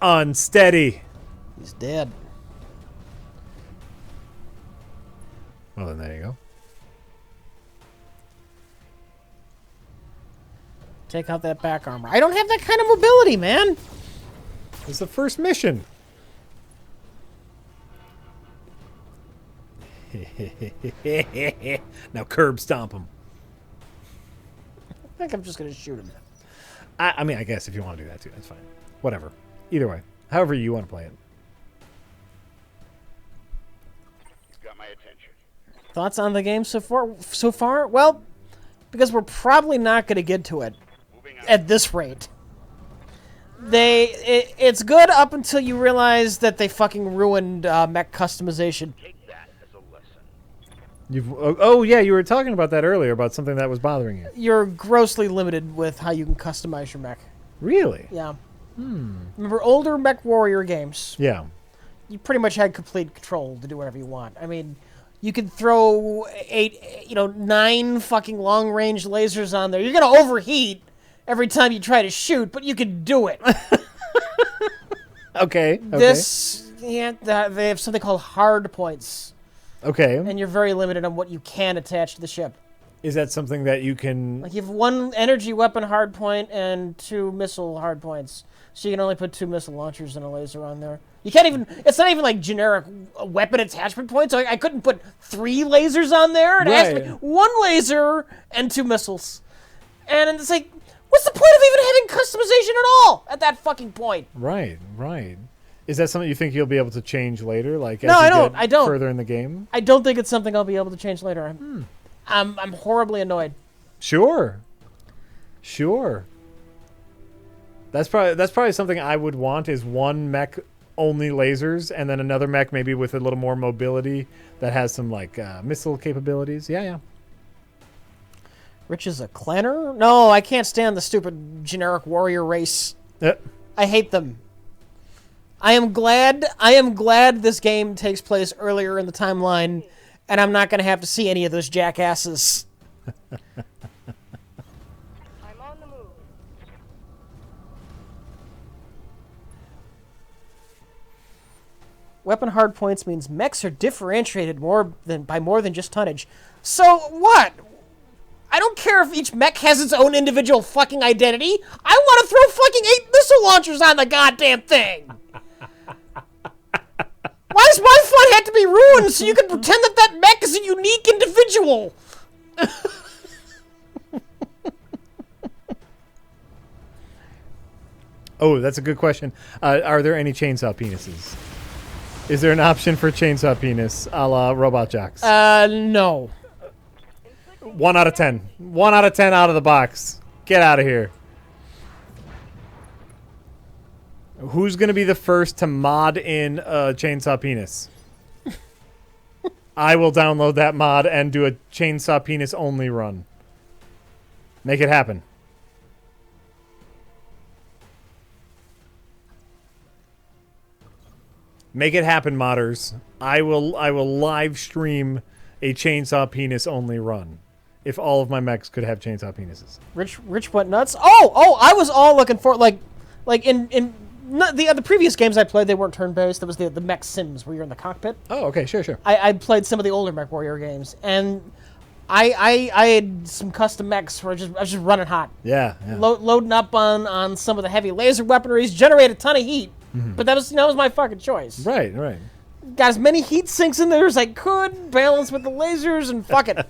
Unsteady. He's dead. Well, then there you go. Take out that back armor. I don't have that kind of mobility, man. It's the first mission. Now curb stomp him. I think I'm just going to shoot him. I mean, I guess if you want to do that too, that's fine. Whatever. Either way. However you want to play it. Got my attention. Thoughts on the game so far? Well, because we're probably not going to get to it at this rate. It's good up until you realize that they fucking ruined mech customization. Take that as a lesson. Oh yeah, you were talking about that earlier about something that was bothering you. You're grossly limited with how you can customize your mech. Really? Yeah. Remember older Mech Warrior games? Yeah. You pretty much had complete control to do whatever you want. I mean, you could throw 9 fucking long-range lasers on there. You're gonna overheat every time you try to shoot, but you can do it. Okay. They have something called hard points. Okay. And you're very limited on what you can attach to the ship. Is that something that you can... Like, you have 1 energy weapon hard point and 2 missile hard points. So you can only put 2 missile launchers and a laser on there. You can't even... It's not even like generic weapon attachment points. So I couldn't put 3 lasers on there. It has to be 1 laser and 2 missiles. And it's like, what's the point of even having customization at all at that fucking point? Right. Is that something you think you'll be able to change later? Like, as No, you I don't. further in the game? I don't think it's something I'll be able to change later. I'm horribly annoyed. Sure. That's probably something I would want is 1 mech only lasers and then another mech maybe with a little more mobility that has some like missile capabilities. Yeah. Rich is a clanner? No, I can't stand the stupid generic warrior race. I hate them. I am glad this game takes place earlier in the timeline, and I'm not going to have to see any of those jackasses. I'm on the move. Weapon hard points means mechs are differentiated by more than just tonnage. So what? I don't care if each mech has its own individual fucking identity. I want to throw fucking 8 missile launchers on the goddamn thing. Why does my fun have to be ruined so you can pretend that mech is a unique individual? Oh, that's a good question. Are there any chainsaw penises? Is there an option for chainsaw penis a la Robot Jocks? No. 1 out of 10. 1 out of 10 out of the box. Get out of here. Who's going to be the first to mod in a chainsaw penis? I will download that mod and do a chainsaw penis only run. Make it happen. Make it happen, modders. I will live stream a chainsaw penis only run. If all of my mechs could have chainsaw penises. Rich went nuts. Oh! I was all looking for like in the previous games I played, they weren't turn-based. There was the mech sims where you're in the cockpit. Oh, okay, sure. I played some of the older Mech Warrior games, and I had some custom mechs where I was just running hot. Yeah. Loading up on some of the heavy laser weaponries, generate a ton of heat. But that was my fucking choice. Right. Got as many heat sinks in there as I could, balance with the lasers, and fuck it.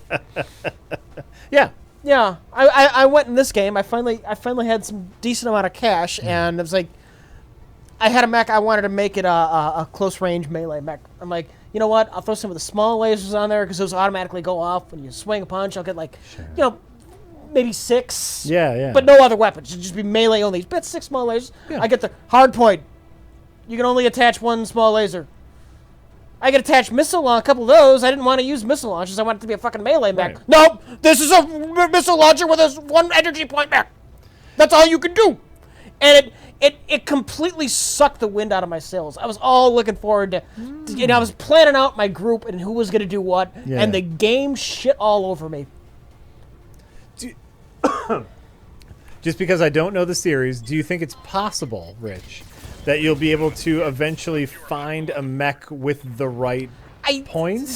Yeah. Yeah, I went in this game. I finally had some decent amount of cash, and it was like, I had a mech. I wanted to make it a close range melee mech. I'm like, you know what? I'll throw some of the small lasers on there because those automatically go off when you swing a punch. I'll get like, maybe 6. Yeah. But no other weapons. It'd just be melee only. But 6 small lasers. Yeah. I get the hard point. You can only attach 1 small laser. I could attach missile on a couple of those. I didn't want to use missile launchers. I want it to be a fucking melee mech. Right. Nope, this is a missile launcher with a 1 energy point mech. That's all you can do. And it completely sucked the wind out of my sails. I was all looking forward to I was planning out my group and who was going to do what, and the game shit all over me. Just because I don't know the series, do you think it's possible, Rich, that you'll be able to eventually find a mech with the right points.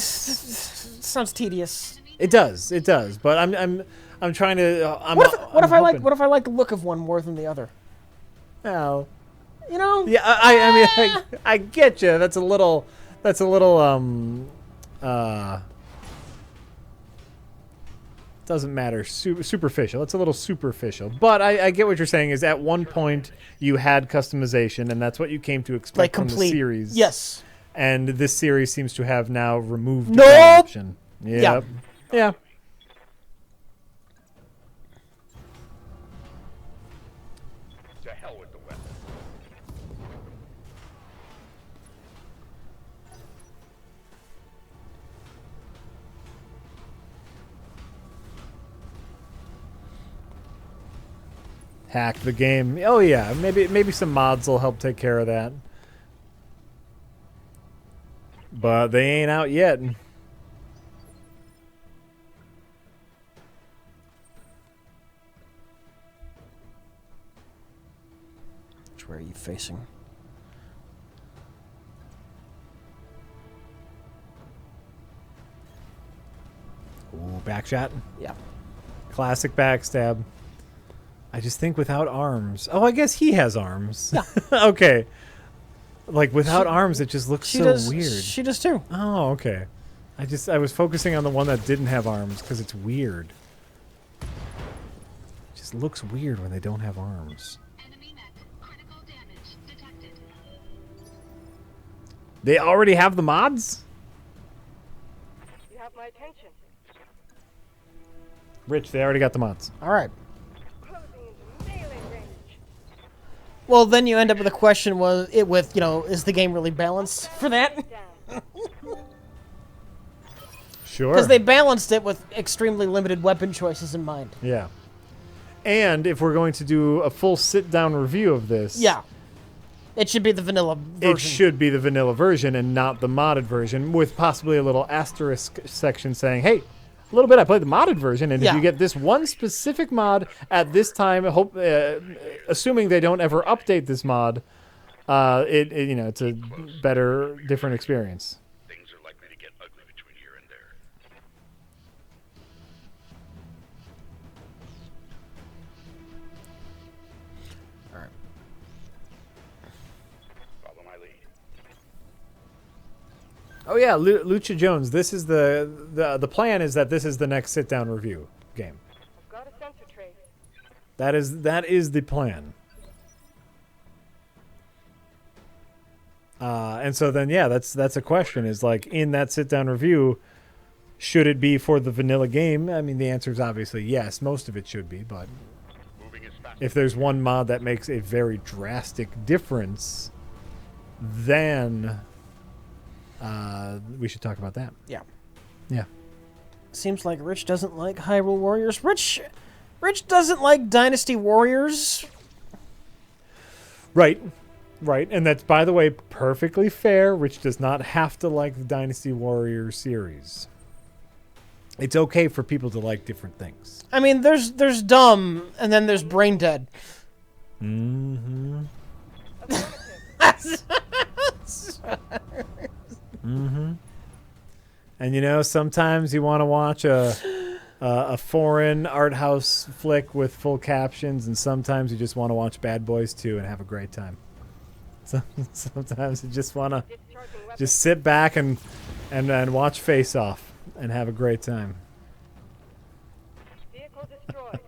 Sounds tedious. It does, but I'm trying to. What if I like the look of one more than the other? Oh, you know? Yeah, I mean, I get you. That's a little. Doesn't matter. Superficial. It's a little superficial. But I get what you're saying. Is at one point you had customization, and that's what you came to expect Like from the complete. series. Yes. And this series seems to have now removed Nope. that option. Yep. Yeah. To hell with the weapon. Hack the game. Oh yeah, maybe some mods will help take care of that. But they ain't out yet. Which way are you facing? Ooh, backshot. Yeah. Classic backstab. I just think without arms. Oh, I guess he has arms. Yeah. Okay. Like without arms, it just looks so weird. She does too. Oh, okay. I was focusing on the one that didn't have arms because it's weird. It just looks weird when they don't have arms. Enemy mech. Critical damage detected. They already have the mods? You have my attention. Rich, they already got the mods. All right. Closing into melee range. Well, then you end up with a question: is the game really balanced for that? Down. Sure. Because they balanced it with extremely limited weapon choices in mind. Yeah. And if we're going to do a full sit-down review of this... Yeah. It should be the vanilla version. It should be the vanilla version and not the modded version, with possibly a little asterisk section saying, hey, a little bit I played the modded version, and if you get this one specific mod at this time, assuming they don't ever update this mod, it's a better, different experience. Things are likely to get ugly between here and there. All right. Follow my lead. Oh yeah, Lucha Jones. This is the plan is that this is the next sit-down review game. I've got a sensor trace. That is the plan. And so then, yeah, that's a question. Is like in that sit-down review, should it be for the vanilla game? I mean, the answer is obviously yes. Most of it should be, but Moving as fast if there's one mod that makes a very drastic difference, then we should talk about that. Yeah. Yeah. Seems like Rich doesn't like Hyrule Warriors. Rich doesn't like Dynasty Warriors. Right. And that's, by the way, perfectly fair. Rich does not have to like the Dynasty Warriors series. It's okay for people to like different things. I mean, there's dumb, and then there's brain dead. Mm-hmm. Mm-hmm. And sometimes you want to watch a foreign art house flick with full captions, and sometimes you just want to watch Bad Boys 2 and have a great time. Sometimes you just want to Discharging weapon. just sit back and watch Face Off and have a great time. Vehicle destroyed.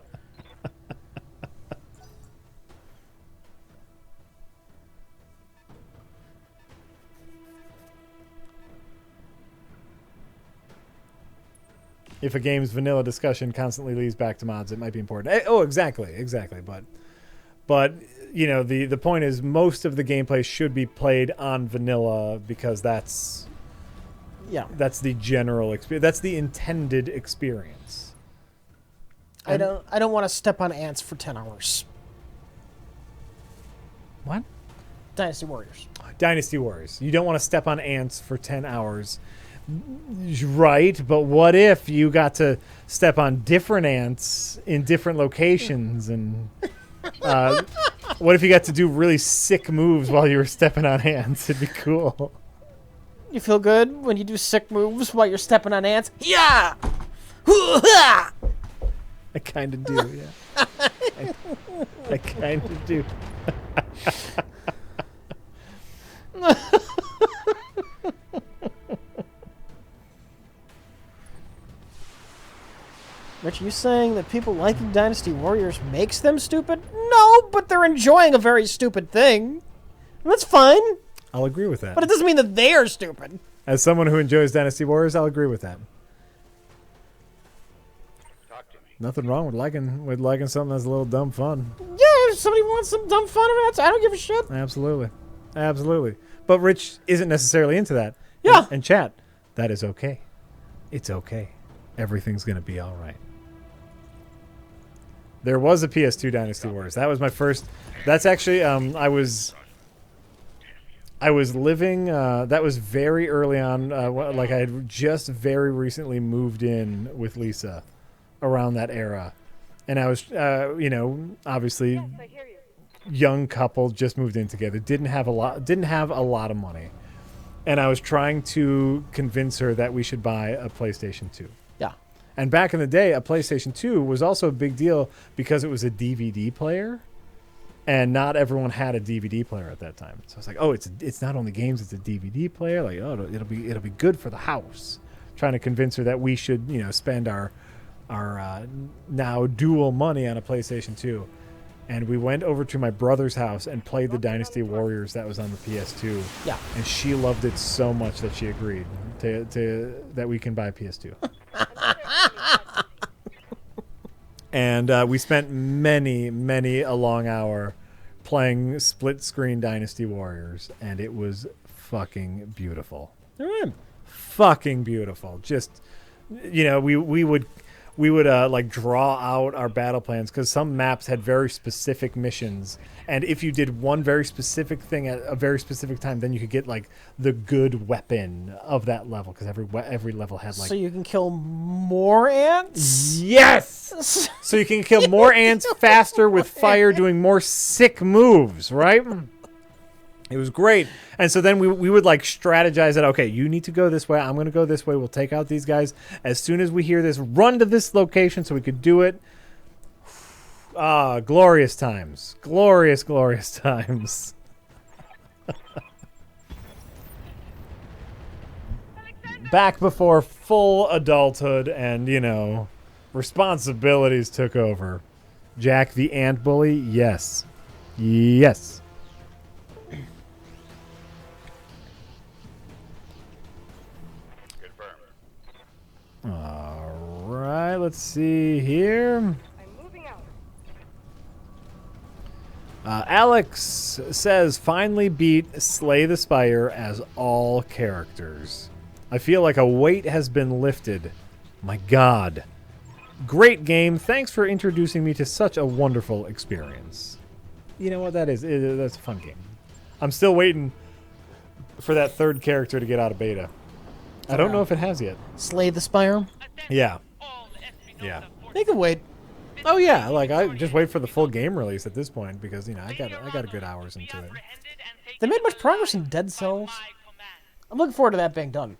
If a game's vanilla discussion constantly leads back to mods, it might be important. Oh, exactly. But the point is most of the gameplay should be played on vanilla because that's the general experience. That's the intended experience. I don't want to step on ants for 10 hours. What? Dynasty Warriors. Dynasty Warriors. You don't want to step on ants for 10 hours. Right, but what if you got to step on different ants in different locations and What if you got to do really sick moves while you were stepping on ants? It'd be cool. You feel good when you do sick moves while you're stepping on ants? Yeah! Hoo-ha! I kind of do, yeah. I kind of do. Rich, are you saying that people liking Dynasty Warriors makes them stupid? No, but they're enjoying a very stupid thing. That's fine, I'll agree with that. but it doesn't mean that they're stupid. As someone who enjoys Dynasty Warriors, I'll agree with that. Talk to me. Nothing wrong with liking something that's a little dumb fun. Yeah, if somebody wants some dumb fun of it, I don't give a shit. Absolutely. Absolutely. But Rich isn't necessarily into that. Yeah. And chat, that is okay. It's okay. Everything's going to be all right. There was a PS2 Dynasty Warriors. That was my first. That's actually I was living. That was very early on. Like I had just very recently moved in with Lisa, around that era, and I was, obviously, Yes, I hear you. young couple, just moved in together. Didn't have a lot of money, and I was trying to convince her that we should buy a PlayStation 2. Yeah. And back in the day, a PlayStation 2 was also a big deal because it was a DVD player, and not everyone had a DVD player at that time. So I was like, oh, it's not only games, it's a DVD player. Like, oh, it'll be good for the house. Trying to convince her that we should, spend our now dual money on a PlayStation 2. And we went over to my brother's house and played the Dynasty Warriors that was on the PS2. Yeah. And she loved it so much that she agreed to that we can buy a PS2. And we spent many a long hour playing split-screen Dynasty Warriors, and it was fucking beautiful. Fucking beautiful. Just, we would like draw out our battle plans because some maps had very specific missions, and if you did one very specific thing at a very specific time, then you could get like the good weapon of that level because every level had like. So you can kill more ants? Yes. So you can kill more ants faster with fire, doing more sick moves, right? It was great. And so then we would like strategize that, okay, you need to go this way. I'm going to go this way. We'll take out these guys. As soon as we hear this, run to this location so we could do it. Ah, glorious times. Glorious times. Back before full adulthood and, responsibilities took over. Jack the Ant Bully? Yes. Yes. All right, let's see here. I'm moving out. Alex says, finally beat Slay the Spire as all characters. I feel like a weight has been lifted. My God. Great game. Thanks for introducing me to such a wonderful experience. You know what that is? That's a fun game. I'm still waiting for that third character to get out of beta. I don't know if it has yet. Slay the Spire? Yeah. Yeah. They can wait. Oh yeah, like I just wait for the full game release at this point because I got a good hours into it. They made much progress in Dead Cells. I'm looking forward to that being done.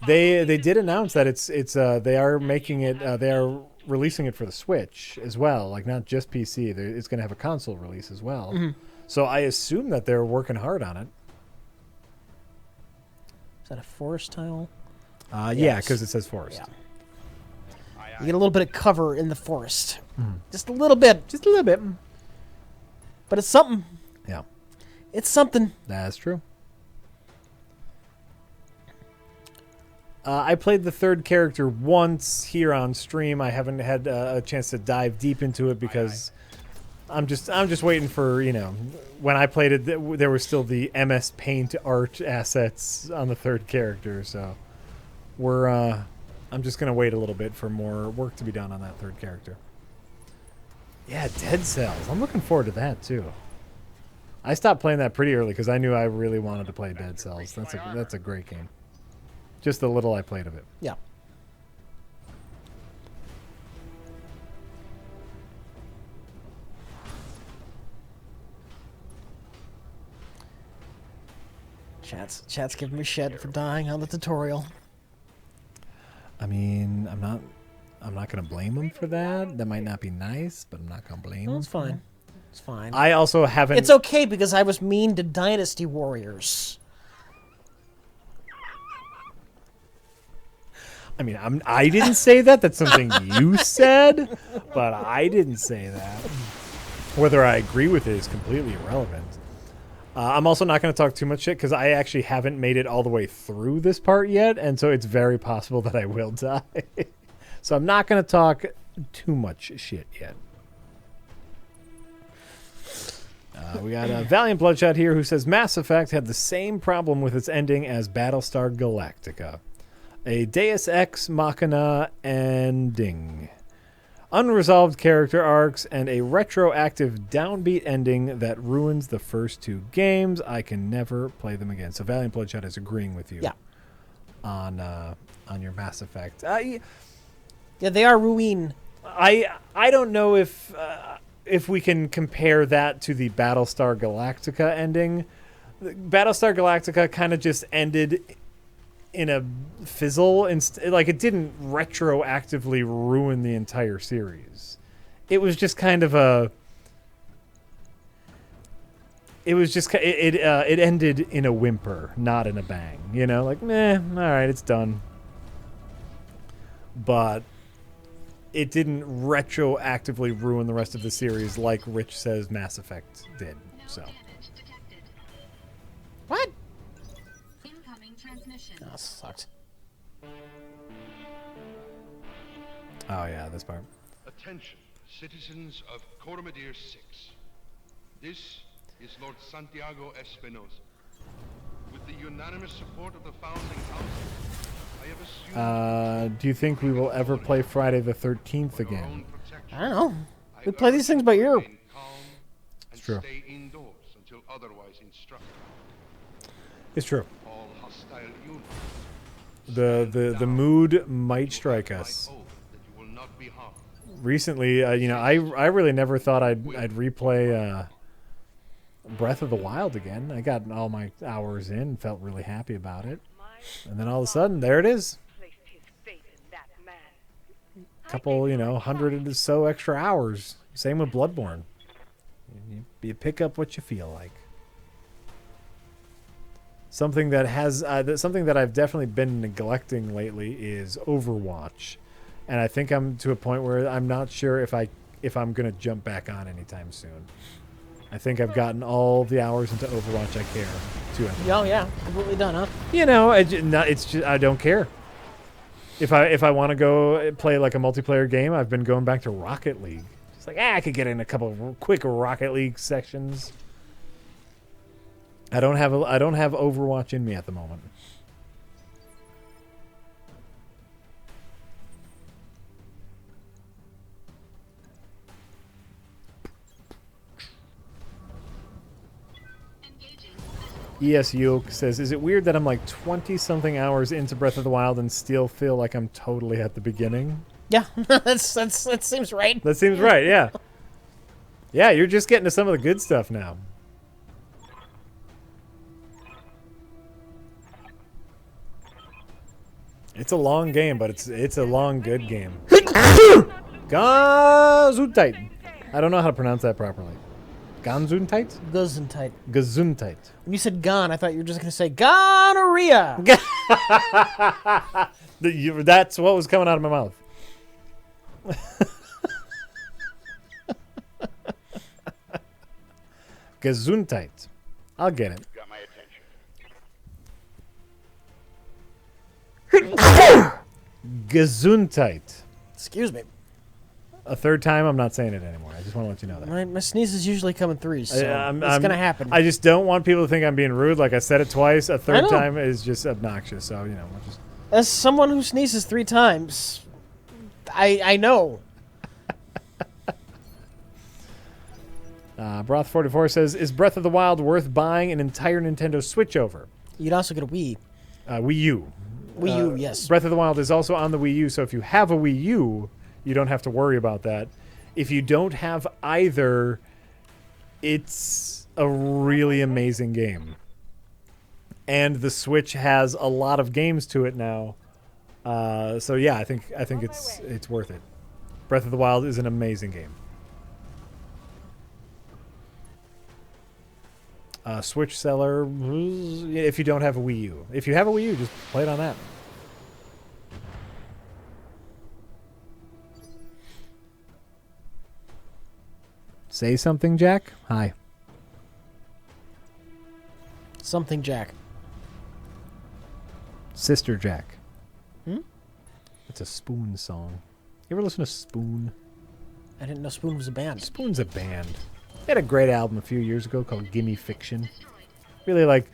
They did announce that they are making it they are releasing it for the Switch as well, like not just PC. It's going to have a console release as well. Mm-hmm. So I assume that they're working hard on it. Is that a forest tile? Yeah, because it says forest. Yeah. You get a little bit of cover in the forest. Just a little bit. Just a little bit. But it's something. Yeah. It's something. That's true. I played the third character once here on stream. I haven't had a chance to dive deep into it because I'm just waiting for, when I played it, there was still the MS Paint art assets on the third character. So I'm just going to wait a little bit for more work to be done on that third character. Yeah, Dead Cells. I'm looking forward to that too. I stopped playing that pretty early because I knew I really wanted to play Dead Cells. That's a great game. Just the little I played of it. Yeah. Chat's giving me shit for dying on the tutorial. I mean, I'm not gonna blame him for that. That might not be nice, but I'm not gonna blame No, him. it's fine. It's fine. I also haven't. It's okay because I was mean to Dynasty Warriors. I mean, I didn't say that. That's something you said, but I didn't say that. Whether I agree with it is completely irrelevant. I'm also not going to talk too much shit because I actually haven't made it all the way through this part yet, and so it's very possible that I will die. So I'm not going to talk too much shit yet. We got a Valiant Bloodshot here who says Mass Effect had the same problem with its ending as Battlestar Galactica. A Deus Ex Machina ending. Unresolved character arcs and a retroactive downbeat ending that ruins the first two games. I can never play them again. So Valiant Bloodshot is agreeing with you on your Mass Effect. Yeah, they are ruin. I don't know if we can compare that to the Battlestar Galactica ending. Battlestar Galactica kind of just ended in a fizzle, like it didn't retroactively ruin the entire series. It was just kind of it ended in a whimper, not in a bang. You know, like meh, all right, it's done. But it didn't retroactively ruin the rest of the series like Rich says Mass Effect did. So. Damage detected. What? Incoming transmission. Oh, sucked. Oh yeah, this part. Attention, citizens of Coromadir 6. This is Lord Santiago Espinosa. With the unanimous support of the founding council, I have assumed... Do you think we will ever play Friday the 13th again? I don't know. We play these things by ear. It's true. Stay indoors until otherwise instructed. It's true. All hostile units. The mood might strike us. Oath that you will not be harmed. Recently, you know, I really never thought I'd replay Breath of the Wild again. I got all my hours in and felt really happy about it. And then all of a sudden, there it is. Placed his faith in that man. Couple, 100 or so extra hours. Same with Bloodborne. You pick up what you feel like. Something that I've definitely been neglecting lately is Overwatch, and I think I'm to a point where I'm not sure if I'm gonna jump back on anytime soon. I think I've gotten all the hours into Overwatch I care to. Oh yeah, completely done, huh? It's just I don't care. If I want to go play like a multiplayer game, I've been going back to Rocket League. It's like I could get in a couple of quick Rocket League sections. I don't have Overwatch in me at the moment. ES Yoke says, "Is it weird that I'm like 20-something hours into Breath of the Wild and still feel like I'm totally at the beginning?" Yeah, that seems right. That seems right. Yeah. Yeah, you're just getting to some of the good stuff now. It's a long game, but it's a long, good game. Gesundheit. I don't know how to pronounce that properly. Gesundheit? Gesundheit. Gesundheit. When you said gone, I thought you were just going to say gonorrhea. That's what was coming out of my mouth. Gesundheit. I'll get it. Got my attention. Gesundheit. Excuse me. A third time, I'm not saying it anymore. I just want to let you know that. My sneezes usually come in threes, so I'm it's going to happen. I just don't want people to think I'm being rude. Like I said it twice. A third time is just obnoxious. So, we'll just... As someone who sneezes 3 times, I know. Broth44 says, "Is Breath of the Wild worth buying an entire Nintendo Switch over?" You'd also get a Wii. Wii U. Wii U, yes. Breath of the Wild is also on the Wii U, so if you have a Wii U, you don't have to worry about that. If you don't have either, it's a really amazing game. and the Switch has a lot of games to it now. So yeah, I think it's worth it. Breath of the Wild is an amazing game. Switch seller, if you don't have a Wii U. If you have a Wii U, just play it on that. Say something, Jack. Hi. Something Jack. Sister Jack. It's a Spoon song. You ever listen to Spoon? I didn't know Spoon was a band. Spoon's a band. They had a great album a few years ago called Gimme Fiction. Really like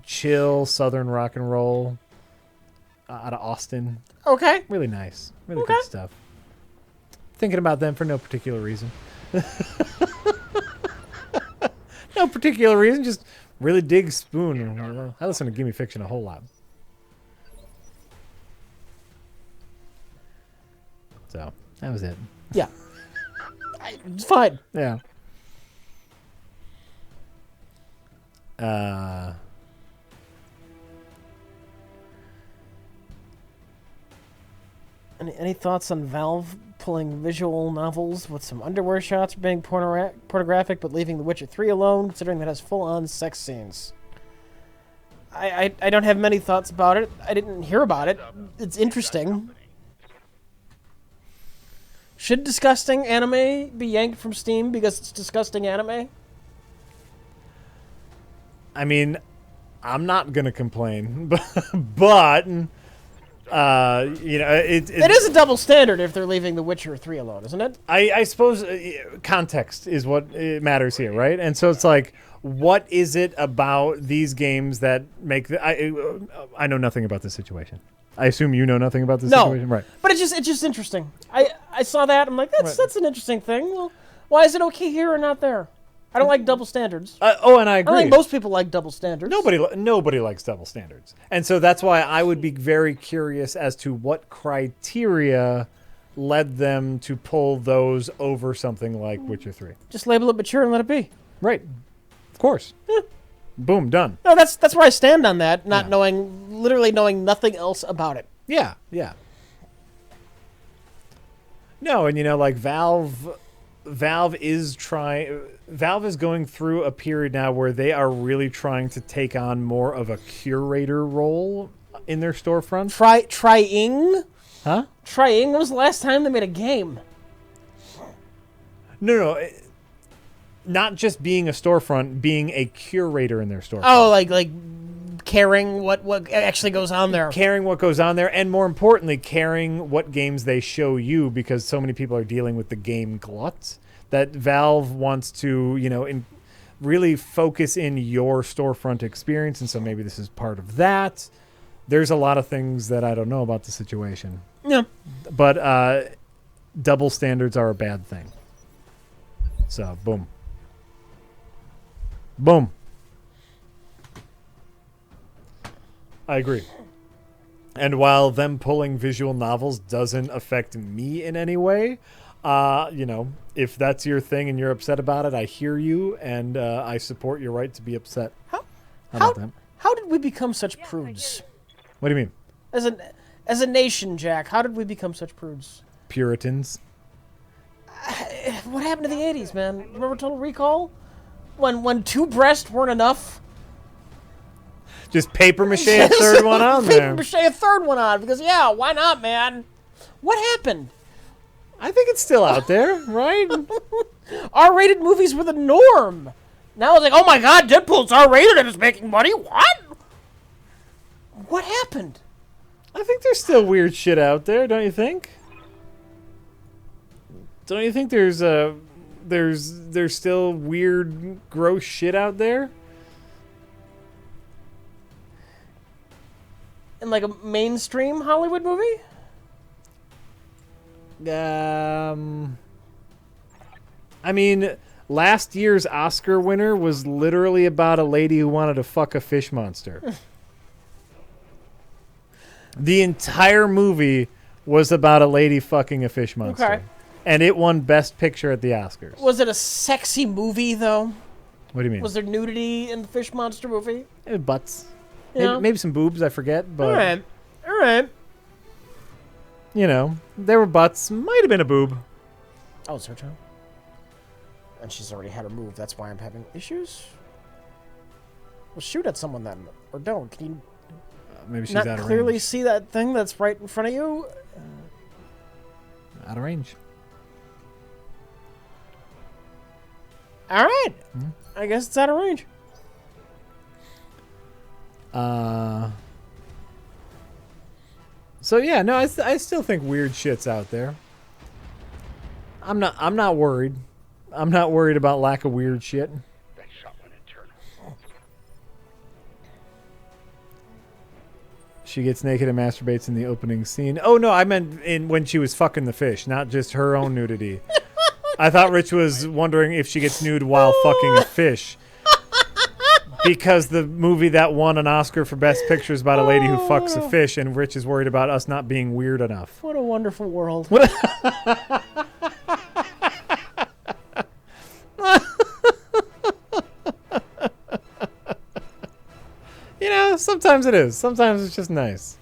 chill Southern rock and roll out of Austin. Okay. Really nice. Really good stuff. Thinking about them for no particular reason. No particular reason, just really dig Spoon. I listen to Gimme Fiction a whole lot. So, that was it. Yeah. It's fine. Yeah. Any thoughts on Valve pulling visual novels with some underwear shots being pornographic but leaving The Witcher 3 alone, considering that has full-on sex scenes? I don't have many thoughts about it. I didn't hear about it. It's interesting. Should disgusting anime be yanked from Steam because it's disgusting anime? I mean, I'm not going to complain, but it is a double standard if they're leaving The Witcher 3 alone, isn't it? I suppose context is what matters here, right? And so it's like, what is it about these games that make I know nothing about this situation. I assume you know nothing about this situation, right? But it's just interesting. I saw that. I'm like, that's an interesting thing. Well, why is it okay here and not there? I don't like double standards. And I agree. I think most people like double standards. Nobody likes double standards, and so that's why I would be very curious as to what criteria led them to pull those over something like Witcher 3. Just label it mature and let it be. Right. Of course. Boom, done. No, that's where I stand on that, literally knowing nothing else about it. Yeah. No, and like Valve is going through a period now where they are really trying to take on more of a curator role in their storefront. Trying? Huh? Trying? When was the last time they made a game? No. Not just being a storefront, being a curator in their storefront. Oh, like caring what actually goes on there. Caring what goes on there, and more importantly, caring what games they show you, because so many people are dealing with the game glut that Valve wants to, really focus in your storefront experience, and so maybe this is part of that. There's a lot of things that I don't know about the situation. Yeah. But double standards are a bad thing. So, boom. Boom. I agree. And while them pulling visual novels doesn't affect me in any way, if that's your thing and you're upset about it, I hear you, and I support your right to be upset. How did we become such prudes? What do you mean? As a nation, Jack, how did we become such prudes? Puritans. What happened to the 80s, man? Remember Total Recall? When two breasts weren't enough? Just paper mache a third one on there. Paper mache a third one on, because why not, man? What happened? I think it's still out there, right? R-rated movies were the norm. Now it's like, oh my god, Deadpool's R-rated and it's making money? What? What happened? I think there's still weird shit out there, don't you think? Don't you think there's still weird, gross shit out there? In like a mainstream Hollywood movie? I mean, last year's Oscar winner was literally about a lady who wanted to fuck a fish monster. The entire movie was about a lady fucking a fish monster. Okay. And it won Best Picture at the Oscars. Was it a sexy movie, though? What do you mean? Was there nudity in the fish monster movie? Butts. Yeah. Maybe some boobs, I forget. But, All right. you know, there were butts. Might have been a boob. Oh, it's her turn. And she's already had her move. That's why I'm having issues. Well, shoot at someone then, or don't. Can you Maybe she's not out of clearly range. see that thing that's right in front of you? Out of range. All right. I guess it's out of range. So yeah, no, I still think weird shit's out there. I'm not worried. I'm not worried about lack of weird shit. That shot went internal. She gets naked and masturbates in the opening scene. Oh no, I meant when she was fucking the fish, not just her own nudity. I thought Rich was wondering if she gets nude while fucking a fish. Because the movie that won an Oscar for Best Picture is about a lady who fucks a fish, and Rich is worried about us not being weird enough. What a wonderful world. You know, sometimes it is. Sometimes it's just nice.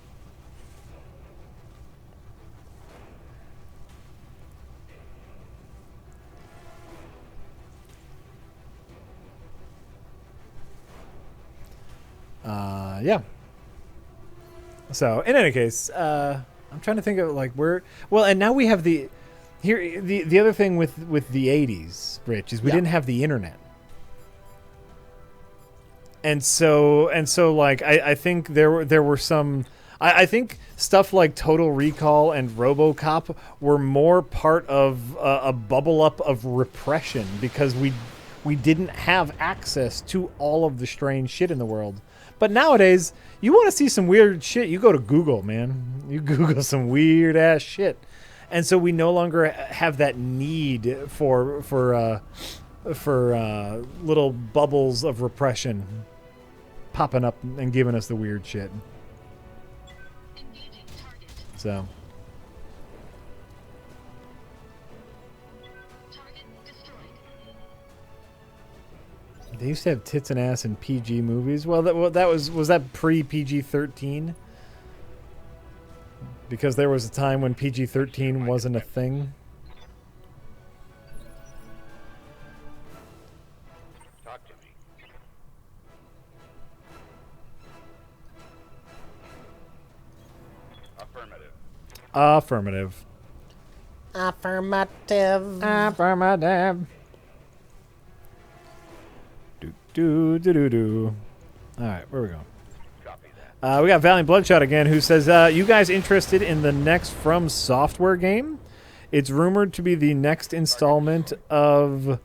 Yeah. So, in any case, I'm trying to think of like where. Well, and now we have the other thing with the 80s, Rich, is we didn't have the internet. And so like I think there were some I think stuff like Total Recall and RoboCop were more part of a bubble up of repression because we didn't have access to all of the strange shit in the world. But nowadays, you want to see some weird shit, you go to Google, man. You Google some weird ass shit. And so we no longer have that need for little bubbles of repression popping up and giving us the weird shit. Engaging target. So, Target destroyed. they used to have tits and ass in PG movies. Well, that was that pre PG-13? Because there was a time when PG-13 wasn't a thing. Talk to me. Affirmative. Affirmative. Affirmative. Affirmative. Do. All right, where are we going? Copy that. We got Valiant Bloodshot again, who says, you guys interested in the next From Software game? It's rumored to be the next installment of the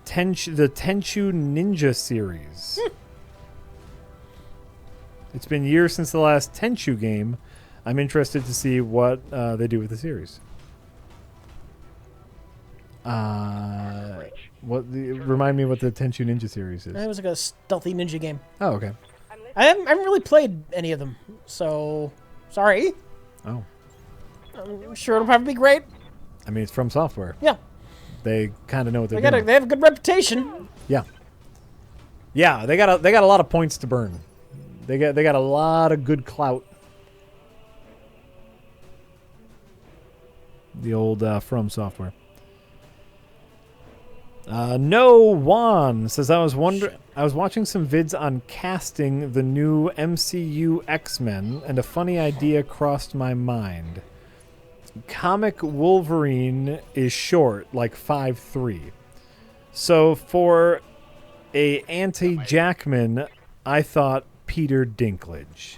Tenchu Ninja series. It's been years since the last Tenchu game. I'm interested to see what they do with the series. Remind me what the Tenchu Ninja series is. It was like a stealthy ninja game. Oh, okay. I haven't really played any of them, so sorry. Oh. I'm sure it'll probably be great. I mean, it's From Software. Yeah, They kind of know what they're they doing. have a good reputation. Yeah. Yeah, they got a lot of points to burn. They got a lot of good clout. The old From Software. No Juan says I was watching some vids on casting the new MCU X-Men and a funny idea crossed my mind. Comic Wolverine is short, like 5'3". So for a anti-Jackman, I thought Peter Dinklage.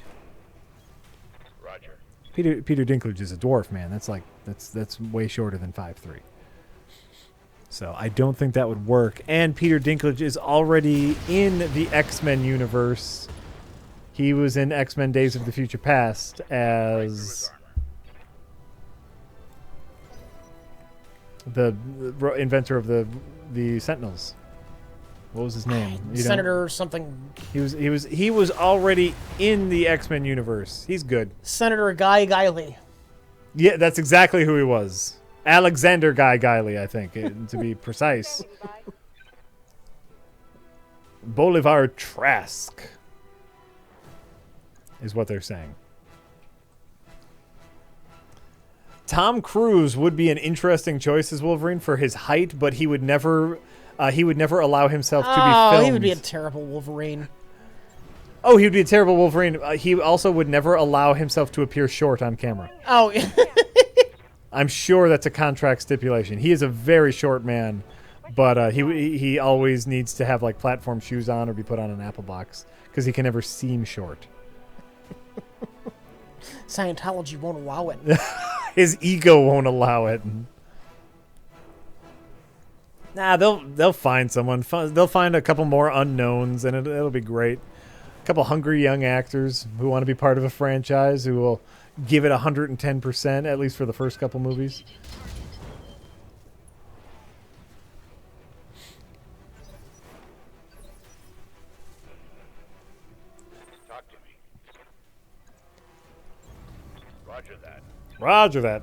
Roger. Peter Dinklage is a dwarf, man. That's way shorter than 5'3". So I don't think that would work. And Peter Dinklage is already in the X-Men universe. He was in X-Men Days of the Future Past as the inventor of the Sentinels. What was his name? You know? Senator or something. He was already in the X-Men universe. He's good. Senator Guy Guiley. Yeah, that's exactly who he was. Alexander Guy Guiley, I think, to be precise. Bolivar Trask is what they're saying. Tom Cruise would be an interesting choice as Wolverine for his height, but he would never allow himself to be filmed. Oh, he would be a terrible Wolverine. Oh, he would be a terrible Wolverine. He also would never allow himself to appear short on camera. Oh, I'm sure that's a contract stipulation. He is a very short man, but he always needs to have like platform shoes on or be put on an apple box because he can never seem short. Scientology won't allow it. His ego won't allow it. Nah, they'll find someone. They'll find a couple more unknowns, and it'll be great. A couple hungry young actors who want to be part of a franchise who will give it 110%, at least for the first couple movies. Talk to me. Roger that. Roger that.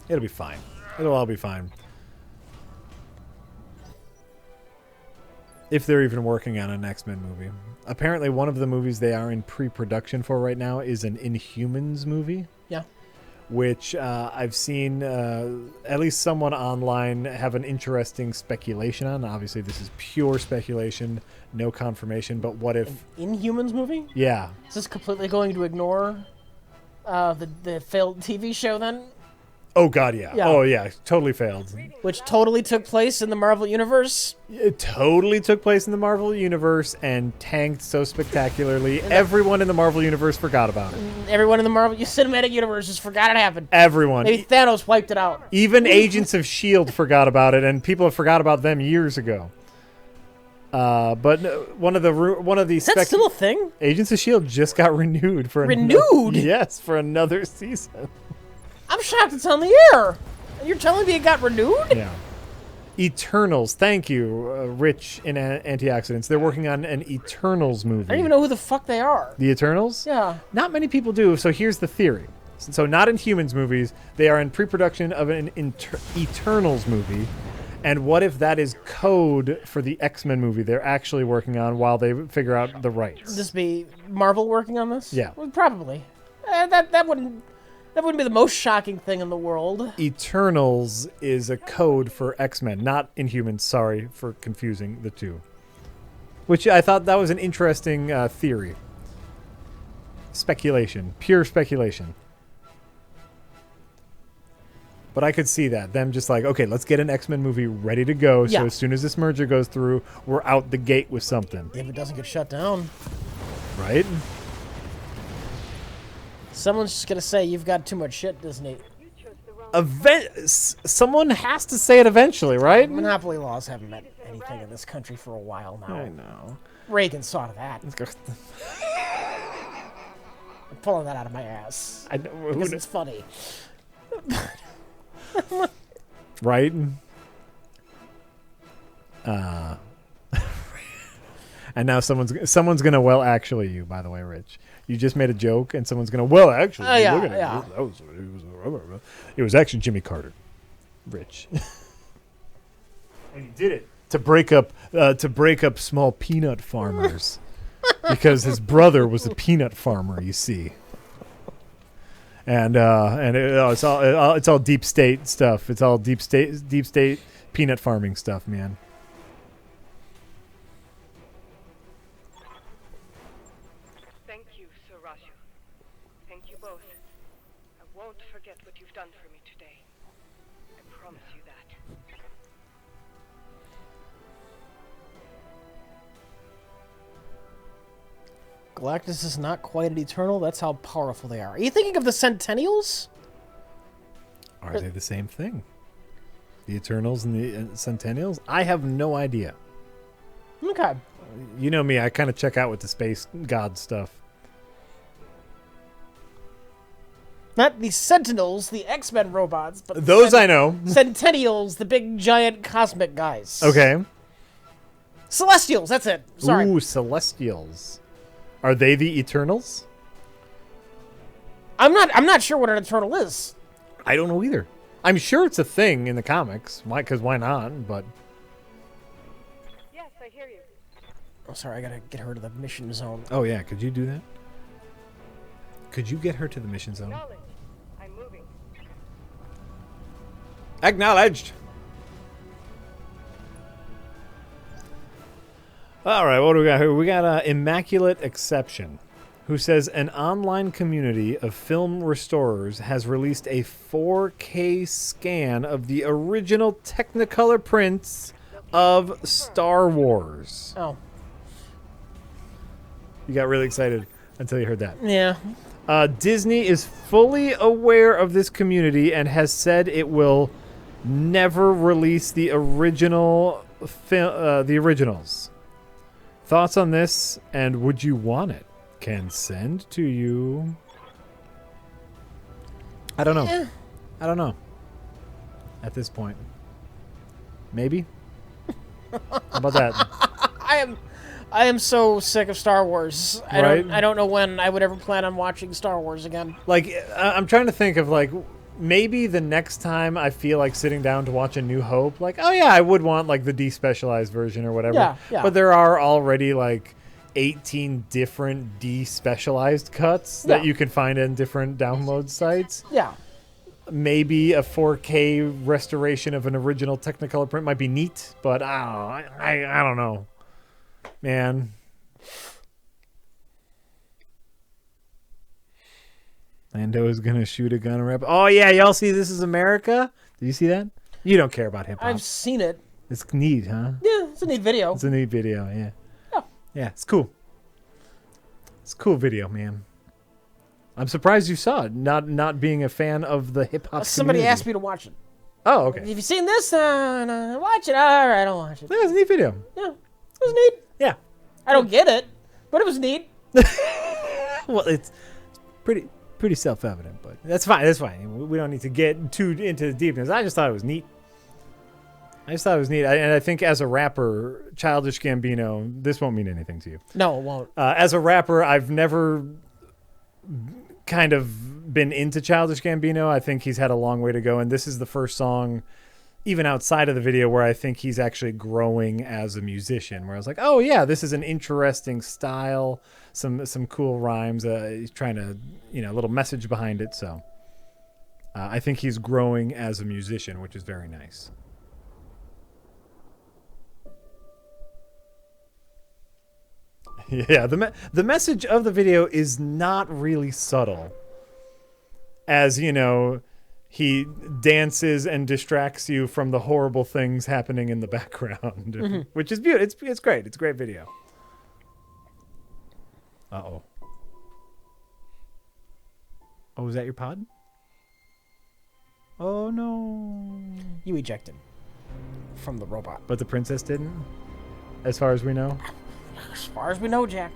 It'll be fine. It'll all be fine. If they're even working on an X-Men movie. Apparently one of the movies they are in pre-production for right now is an Inhumans movie. Yeah. Which I've seen at least someone online have an interesting speculation on. Obviously this is pure speculation, no confirmation, but what if... Inhumans movie? Yeah. Is this completely going to ignore the failed TV show then? Oh, God, yeah. Yeah. Oh, yeah. Totally failed. Which totally took place in the Marvel Universe? It totally took place in the Marvel Universe and tanked so spectacularly. Everyone in the Marvel Universe forgot about it. Everyone in the Marvel Cinematic Universe just forgot it happened. Everyone. Maybe Thanos wiped it out. Even Agents of S.H.I.E.L.D. forgot about it, and people have forgot about them years ago. But one of the Is that still a thing? Agents of S.H.I.E.L.D. just got renewed for Renewed? Yes, for another season. I'm shocked it's on the air. You're telling me it got renewed? Yeah. Eternals. Thank you, Rich in Antioxidants. They're working on an Eternals movie. I don't even know who the fuck they are. The Eternals? Yeah. Not many people do. So here's the theory. So not in humans movies. They are in pre-production of an Eternals movie. And what if that is code for the X-Men movie they're actually working on while they figure out the rights? Would this be Marvel working on this? Yeah. Well, probably. That wouldn't be the most shocking thing in the world. Eternals is a code for X-Men, not Inhumans. Sorry for confusing the two. Which I thought that was an interesting theory. Speculation. Pure speculation. But I could see that. Them just like, okay, let's get an X-Men movie ready to go. Yeah. So as soon as this merger goes through, we're out the gate with something. If it doesn't get shut down. Right? Someone's just going to say, you've got too much shit, Disney. Someone has to say it eventually, right? Monopoly laws haven't meant anything in this country for a while now. I know. Reagan saw to that. I'm pulling that out of my ass. I know. Because it's funny. Right? And now someone's gonna actually you, by the way, Rich. You just made a joke, and someone's gonna actually. Yeah, look at yeah. it. It was actually Jimmy Carter, Rich. And he did it to break up small peanut farmers, because his brother was a peanut farmer. You see. And it's all deep state stuff. It's all deep state peanut farming stuff, man. Thank you, Sir Raju. Thank you both. I won't forget what you've done for me today. I promise you that. Galactus is not quite an Eternal. That's how powerful they are. Are you thinking of the Centennials? Are they the same thing? The Eternals and the Centennials? I have no idea. Okay. You know me, I kind of check out with the space god stuff. Not the Sentinels, the X-Men robots, but Those I know. Centennials, the big giant cosmic guys. Okay. Celestials, that's it. Sorry. Ooh, Celestials. Are they the Eternals? I'm not sure what an Eternal is. I don't know either. I'm sure it's a thing in the comics. Why? Because why not? But Yes, I Oh, sorry, I gotta get her to the mission zone. Oh, yeah. Could you do that? Could you get her to the mission zone? Knowledge. I'm moving. Acknowledged. All right, what do we got here? We got Immaculate Exception, who says an online community of film restorers has released a 4K scan of the original Technicolor prints of Star Wars. Oh. You got really excited until you heard that. Yeah. Disney is fully aware of this community and has said it will never release the originals. Thoughts on this, and would you want it? Can send to you. I don't know. I don't know. At this point. Maybe? How about that? I am so sick of Star Wars. Right? I don't know when I would ever plan on watching Star Wars again. Like, I'm trying to think of, like, maybe the next time I feel like sitting down to watch A New Hope, like, oh yeah, I would want, like, the despecialized version or whatever. Yeah, yeah. But there are already, like, 18 different despecialized cuts that you can find in different download sites. Yeah. Maybe a 4K restoration of an original Technicolor print might be neat, but I don't know. Man. Lando is going to shoot a gun rep. Oh, yeah. Y'all see This Is America? Did you see that? You don't care about hip-hop. I've seen it. It's neat, huh? Yeah, it's a neat video. It's a neat video, yeah. Yeah. Yeah, it's cool. It's a cool video, man. I'm surprised you saw it, not being a fan of the hip-hop Somebody community. asked me to watch it. Oh, okay. Have you seen this? No, watch it. All right, I'll watch it. That was a neat video. Yeah, it was neat. Yeah. I don't get it, but it was neat. Well, it's pretty self-evident, but that's fine. That's fine. We don't need to get too into the deepness. I just thought it was neat. And I think as a rapper, Childish Gambino, this won't mean anything to you. No, it won't. As a rapper, I've never kind of been into Childish Gambino. I think he's had a long way to go, and this is the first song, even outside of the video, where I think he's actually growing as a musician, where I was like, oh yeah, this is an interesting style, some cool rhymes. He's trying to, a little message behind it. So I think he's growing as a musician, which is very nice. Yeah, the message of the video is not really subtle. As, he dances and distracts you from the horrible things happening in the background, which is beautiful. It's great. It's a great video. Uh-oh. Oh, is that your pod? Oh, no. You ejected from the robot. But the princess didn't, as far as we know? As far as we know, Jack.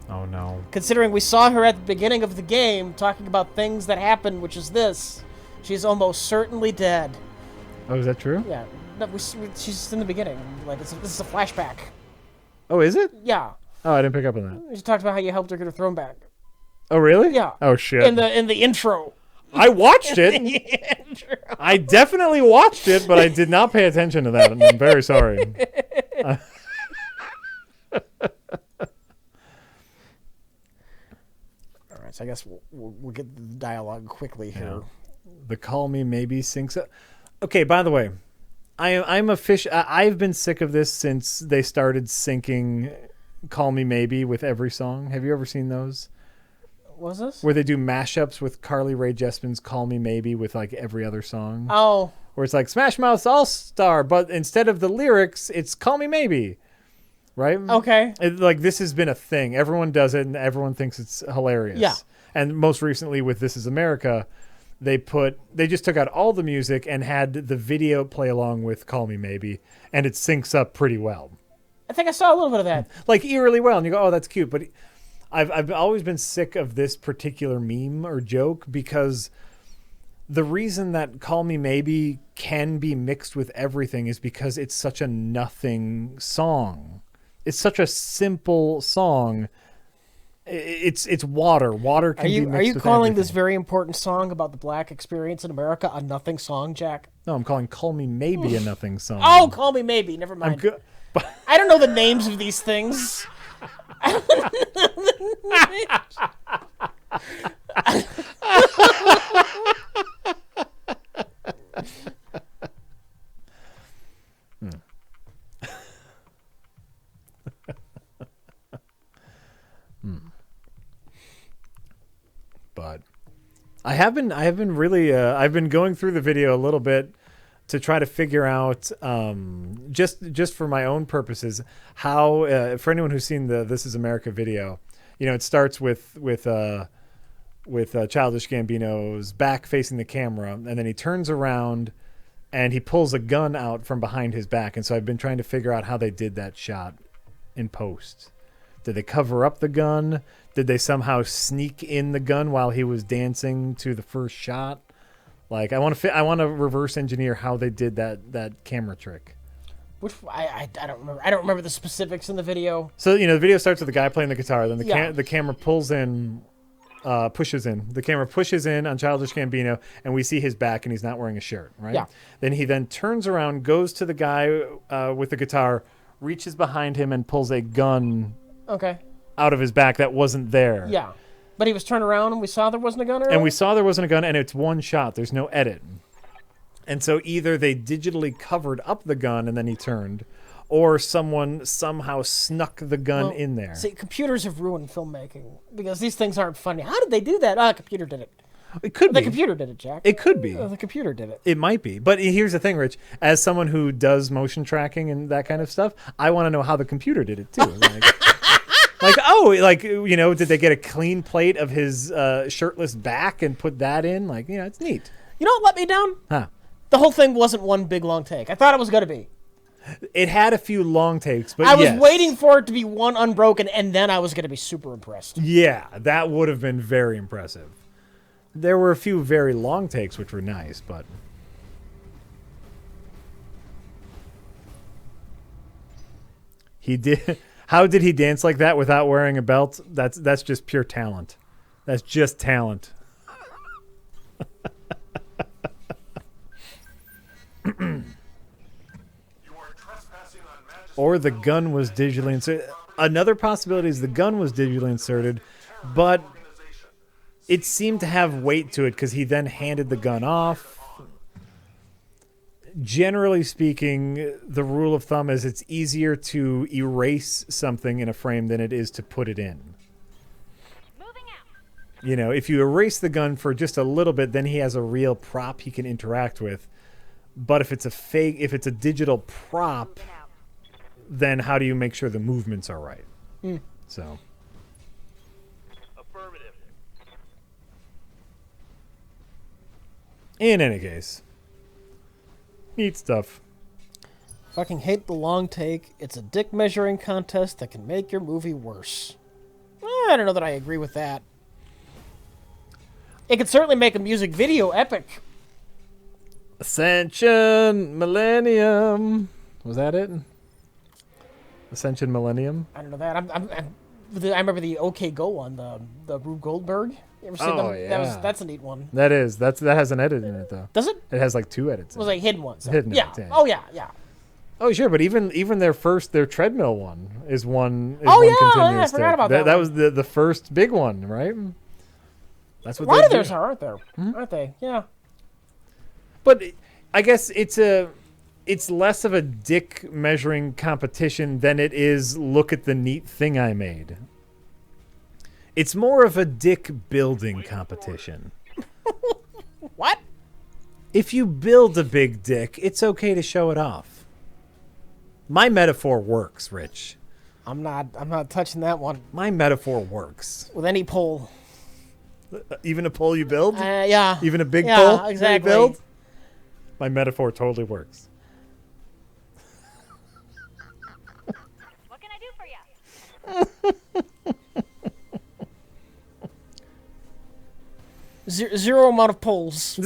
Oh, no. Considering we saw her at the beginning of the game talking about things that happened, which is this. She's almost certainly dead. Oh, is that true? Yeah. No, she's in the beginning. Like, this is a flashback. Oh, is it? Yeah. Oh, I didn't pick up on that. She talked about how you helped her get her throne back. Oh, really? Yeah. Oh, shit. In the intro. I watched it. I definitely watched it, but I did not pay attention to that. I'm very sorry. All right, so I guess we'll get the dialogue quickly here. The Call Me Maybe syncs up. Okay, by the way, I've been sick of this since they started syncing Call Me Maybe with every song. Have you ever seen those? What was this? Where they do mashups with Carly Rae Jepsen's Call Me Maybe with like every other song. Oh. Where it's like Smash Mouth's All-Star, but instead of the lyrics, it's Call Me Maybe. Right? Okay. Like, this has been a thing. Everyone does it, and everyone thinks it's hilarious. Yeah. And most recently with This Is America, they just took out all the music and had the video play along with Call Me Maybe, and it syncs up pretty well. I think I saw a little bit of that. Like, eerily well, and you go, oh, that's cute. But I've always been sick of this particular meme or joke, because the reason that Call Me Maybe can be mixed with everything is because it's such a nothing song. It's such a simple song. It's water. Water can be mixed with Are you calling everything. this very important song about the black experience in America a nothing song, Jack? No, I'm calling Call Me Maybe a nothing song. Oh, Call Me Maybe. Never mind. But I don't know the names of these things. But I have been really I've been going through the video a little bit to try to figure out just for my own purposes how for anyone who's seen the This Is America video, it starts with Childish Gambino's back facing the camera, and then he turns around and he pulls a gun out from behind his back. And so I've been trying to figure out how they did that shot in post. Did they cover up the gun? Did they somehow sneak in the gun while he was dancing to the first shot? Like, I want to reverse engineer how they did that camera trick. Which I don't remember. I don't remember the specifics in the video. So the video starts with the guy playing the guitar. Then the camera pushes in. The camera pushes in on Childish Gambino, and we see his back, and he's not wearing a shirt, right? Yeah. Then he turns around, goes to the guy with the guitar, reaches behind him, and pulls a gun. Okay. Out of his back that wasn't there. Yeah. But he was turned around and we saw there wasn't a gun, and we saw there wasn't a gun, and it's one shot. There's no edit. And so either they digitally covered up the gun and then he turned, or someone somehow snuck the gun in there. See, computers have ruined filmmaking because these things aren't funny. How did they do that? A computer did it. It could be. The computer did it, Jack. It could be. The computer did it. It might be. But here's the thing, Rich. As someone who does motion tracking and that kind of stuff, I want to know how the computer did it, too. Did they get a clean plate of his shirtless back and put that in? It's neat. You know what let me down? Huh. The whole thing wasn't one big long take. I thought it was going to be. It had a few long takes, but I was waiting for it to be one unbroken, and then I was going to be super impressed. Yeah, that would have been very impressive. There were a few very long takes, which were nice, but... He did... How did he dance like that without wearing a belt? That's just pure talent. That's just talent. Or the gun was digitally inserted. Another possibility is the gun was digitally inserted, but it seemed to have weight to it because he then handed the gun off. Generally speaking, the rule of thumb is it's easier to erase something in a frame than it is to put it in. Moving out. If you erase the gun for just a little bit, then he has a real prop he can interact with. But if it's a digital prop, then how do you make sure the movements are right? So. Affirmative. In any case. Neat stuff. Fucking hate the long take. It's a dick measuring contest that can make your movie worse. I don't know that I agree with that. It could certainly make a music video epic. Ascension Millennium. Was that it? Ascension Millennium? I don't know that. I remember the OK Go one, the Rube Goldberg. You ever seen them? Yeah. That's a neat one. That has an edit in it though. Does it? It has 2 edits. It was hidden ones. Hidden yeah. edits, yeah. Oh yeah. Oh sure, but even their treadmill one is one. I forgot about that. That was the first big one, right? That's what a lot they of do. theirs are, aren't there? Aren't they? Yeah. But I guess it's less of a dick measuring competition than it is look at the neat thing I made. It's more of a dick building competition. What? If you build a big dick, it's okay to show it off. My metaphor works, Rich. I'm not touching that one My metaphor works. with any pole. Even a pole you build? Yeah. Even a big Yeah, pole that exactly. you build? My metaphor totally works. What can I do for you? Zero amount of poles.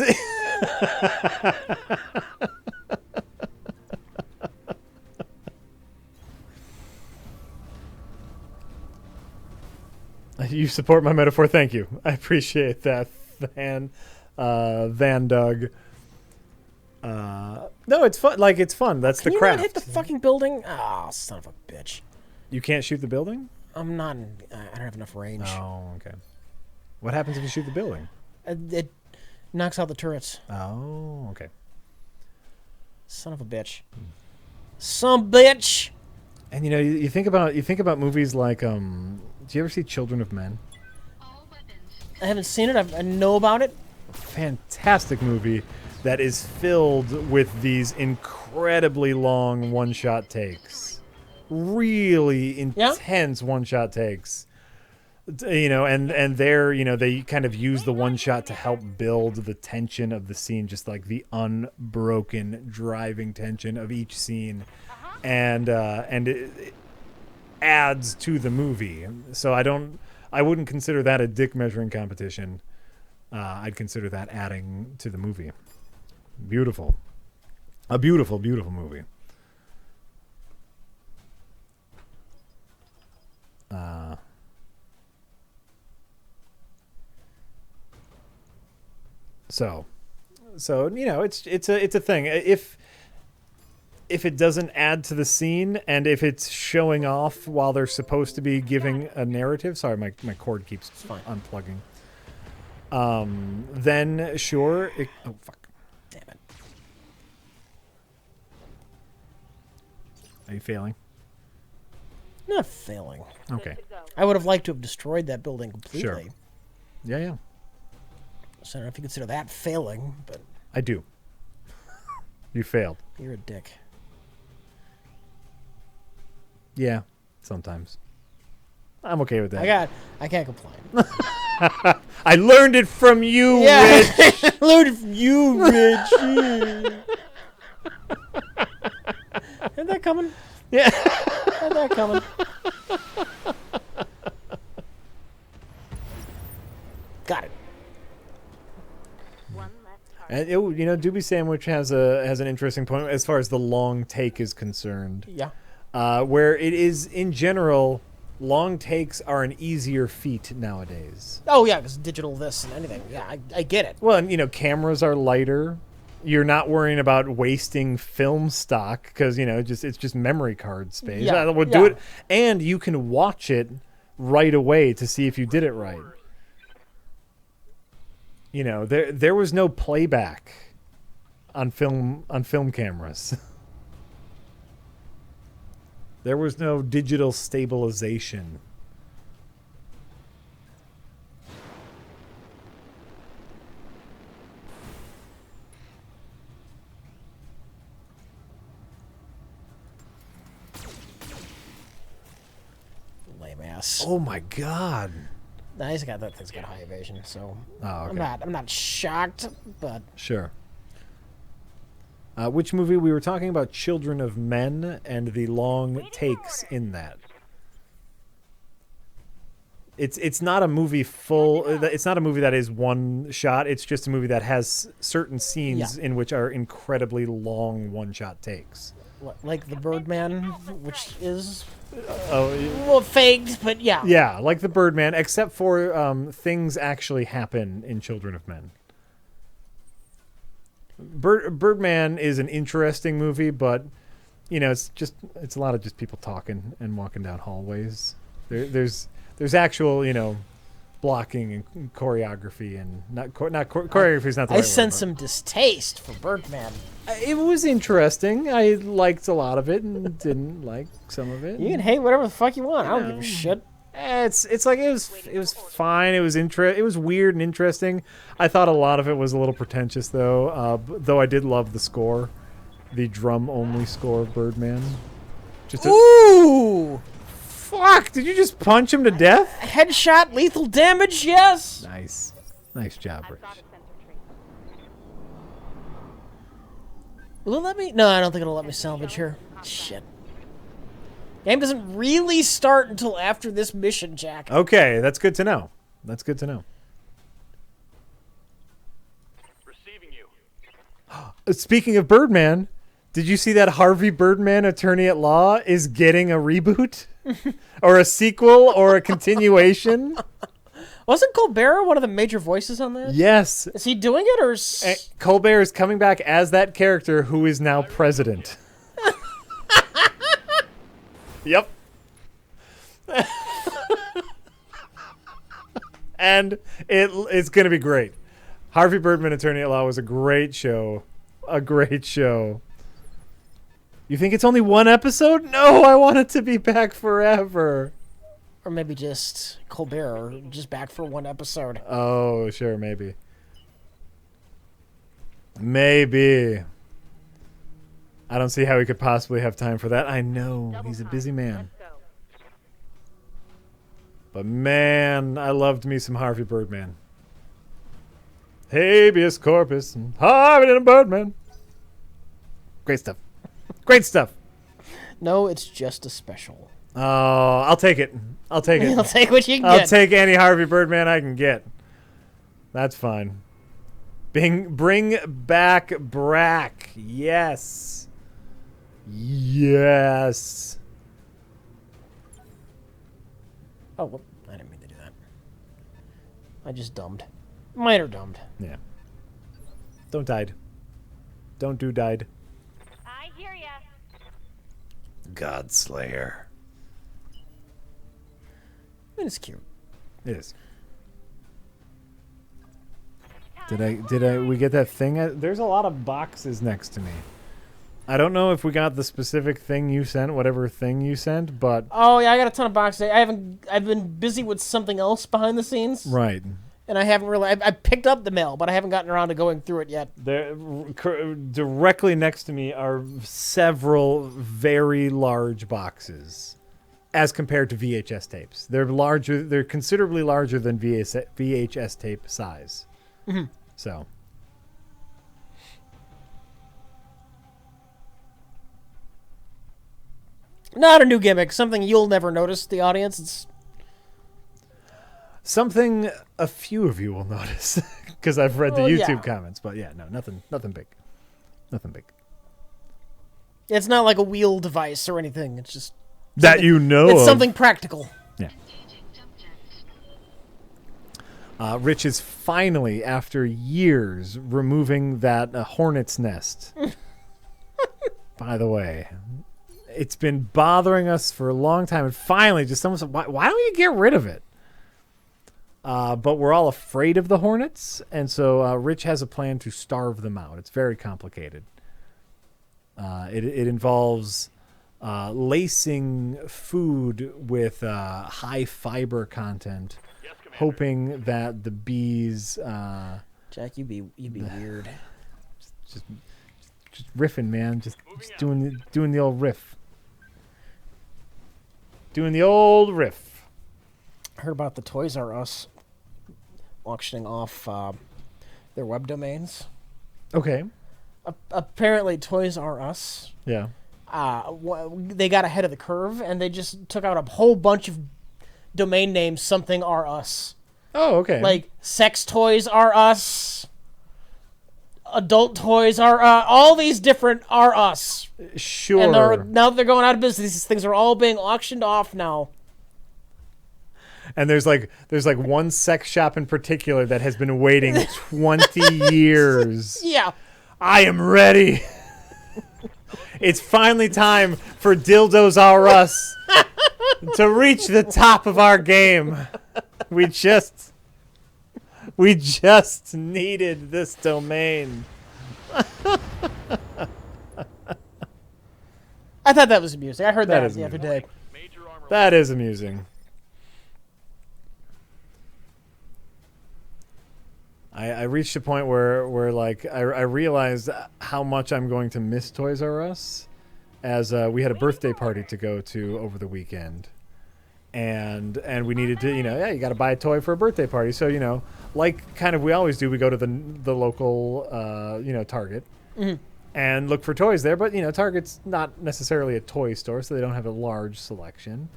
You support my metaphor. Thank you. I appreciate that, Van Doug. No, it's fun. Like, it's fun. That's Can the you craft. not hit the fucking building? Oh, son of a bitch. You can't shoot the building? I'm not. I don't have enough range. Oh, okay. What happens if you shoot the building? It knocks out the turrets. Oh, okay. Son of a bitch. Some bitch. And you think about movies like do you ever see Children of Men? I haven't seen it. I know about it. Fantastic movie that is filled with these incredibly long one-shot takes. Really intense one-shot takes. And there, they kind of use the one-shot to help build the tension of the scene, just like the unbroken driving tension of each scene. And it adds to the movie. So I wouldn't consider that a dick measuring competition. I'd consider that adding to the movie. Beautiful. A beautiful, beautiful movie. So it's a thing. If it doesn't add to the scene, and if it's showing off while they're supposed to be giving a narrative. Sorry, my cord keeps unplugging. Then sure. Oh fuck! Damn it! Are you failing? Not failing. Okay. I would have liked to have destroyed that building completely. Sure. Yeah. So I don't know if you consider that failing, but I do. You failed. you're a dick. Yeah, sometimes. I'm okay with that. I can't complain. I learned it from you, Rich. I learned it from you, Rich. Isn't that coming? Yeah. Isn't that coming? Got it. One left target. And Doobie Sandwich has an interesting point as far as the long take is concerned. Yeah. Where it is in general, long takes are an easier feat nowadays. Oh yeah, because digital this and anything. Yeah, I get it. Well, and cameras are lighter. You're not worrying about wasting film stock because it's just memory card space. Yeah, We'll do it, and you can watch it right away to see if you did it right. There was no playback on film cameras. There was no digital stabilization. Lame ass. Oh my god. Nah, that thing's got high evasion, so Oh, okay. I'm not shocked, but Sure. Which movie we were talking about? Children of Men and the long takes in that. It's not a movie full. It's not a movie that is one shot. It's just a movie that has certain scenes in which are incredibly long one-shot takes. like the Birdman, which is Oh, well faked, but yeah. yeah, like the Birdman, except for things actually happen in Children of Men. Birdman is an interesting movie, but it's a lot of just people talking and walking down hallways. There's actual blocking and choreography, and choreography is not the right I word, sense but- some distaste for Birdman. It was interesting. I liked a lot of it and didn't like some of it. You can hate whatever the fuck you want. I don't give a shit. It's like it was fine. It was weird and interesting. I thought a lot of it was a little pretentious though. Though I did love the score, the drum only score of Birdman. Ooh! Fuck! Did you just punch him to death? Headshot, lethal damage, yes. Nice job, Rich. Got a sensor trace. Will it let me? No, I don't think it'll let me salvage her. Shit. Game doesn't really start until after this mission, Jack. Okay, that's good to know. Receiving you. Speaking of Birdman, did you see that Harvey Birdman, Attorney at Law, is getting a reboot? Or a sequel or a continuation? Wasn't Colbert one of the major voices on that? Yes. Is he doing it or? Colbert is coming back as that character who is now president. Yep. And it's going to be great. Harvey Birdman, Attorney at Law, was a great show. A great show. You think it's only one episode? No, I want it to be back forever. Or maybe just Colbert, or just back for one episode. Oh, sure, maybe. Maybe. I don't see how he could possibly have time for that. I know, he's a busy man. But man, I loved me some Harvey Birdman. Habeas corpus and Harvey and Birdman. Great stuff. Great stuff. No, it's just a special. Oh, I'll take it. I'll take it. I'll take what you can I'll get. take any Harvey Birdman I can get. That's fine. Bring back Brack. Yes. Yes. Oh, well, I didn't mean to do that. I just dumbed. Minor dumbed. Yeah. Don't died. Don't do died. I hear ya. Godslayer. I mean, it's cute. It is. We get that thing? There's a lot of boxes next to me. I don't know if we got the specific thing you sent, whatever thing you sent, but Oh yeah, I got a ton of boxes. I've been busy with something else behind the scenes. right. And I haven't really. I picked up the mail, but I haven't gotten around to going through it yet. There, directly next to me are several very large boxes, as compared to VHS tapes. They're larger. They're considerably larger than VHS tape size. Mm-hmm. So. Not a new gimmick. Something you'll never notice, the audience. It's Something a few of you will notice, because I've read the Oh, YouTube yeah. comments. But yeah, no, nothing big. Nothing big. it's not like a wheel device or anything. It's just That you know it's of. something practical. Yeah. Rich is finally, after years, removing that hornet's nest. By the way, it's been bothering us for a long time, and finally, just someone said, "Why don't you get rid of it?" But we're all afraid of the hornets, and so Rich has a plan to starve them out. It's very complicated. It involves lacing food with high fiber content, hoping that the bees Jack, you'd be weird. just riffing, man, just doing the old riff, doing the old riff. I heard about the Toys R Us auctioning off their web domains. Okay. Apparently, Toys R Us Yeah. they got ahead of the curve and they just took out a whole bunch of domain names. Something R Us, Oh, okay. like sex toys R Us, adult toys are all these different R Us. sure. And now that they're going out of business, these things are all being auctioned off now. And there's like one sex shop in particular that has been waiting 20 years. Yeah. I am ready. It's finally time for Dildos R Us to reach the top of our game. We just needed this domain. I thought that was amusing. I heard That that is the other amusing. day. That is amusing. I reached a point where like I realized how much I'm going to miss Toys R Us, as we had a birthday party to go to over the weekend, and we needed to, you got to buy a toy for a birthday party. So like kind of we always do, we go to the local Target and look for toys there. But Target's not necessarily a toy store, so they don't have a large selection.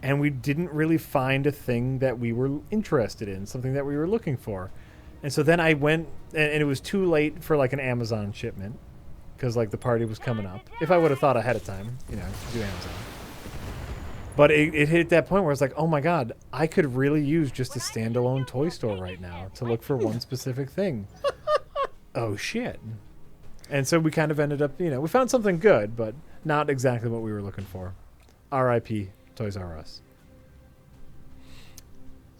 And we didn't really find a thing that we were interested in, something that we were looking for. And so then I went, and it was too late for like an Amazon shipment, because like the party was coming up. If I would have thought ahead of time, do Amazon. But it hit that point where it's like, oh my god, I could really use just a standalone toy store right now to look for one specific thing. Oh shit. And so we kind of ended up, we found something good, but not exactly what we were looking for. R.I.P. Toys R Us.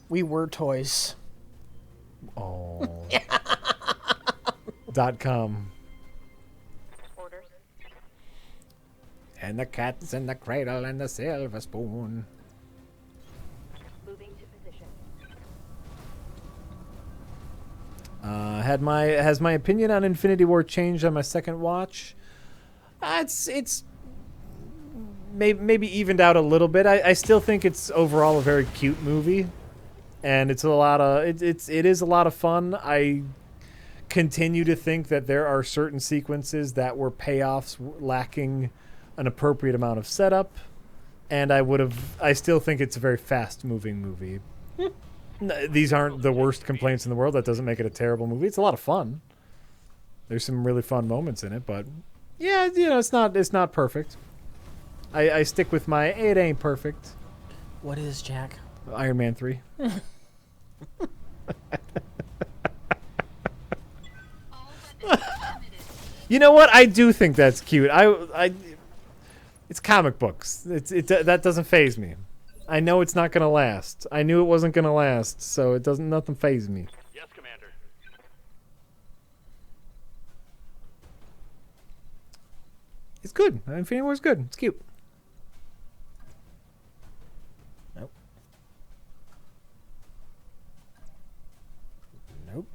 We were toys. Oh. .com. Orders. And the cat's in the cradle and the silver spoon. Moving to position. Has my opinion on Infinity War changed on my second watch? It's maybe evened out a little bit. I still think it's overall a very cute movie, and it's a lot of it is a lot of fun. I continue to think that there are certain sequences that were payoffs lacking an appropriate amount of setup, and I still think it's a very fast moving movie. These aren't the worst complaints in the world. That doesn't make it a terrible movie. It's a lot of fun. There's some really fun moments in it, but yeah, it's not perfect. I stick with my it ain't perfect. What is, Jack? Iron Man 3. You know what? I do think that's cute. It's comic books. That doesn't faze me. I know it's not gonna last. I knew it wasn't gonna last, so nothing phases me. Yes, Commander. It's good. Infinity War is good. It's cute. Nope. Nope.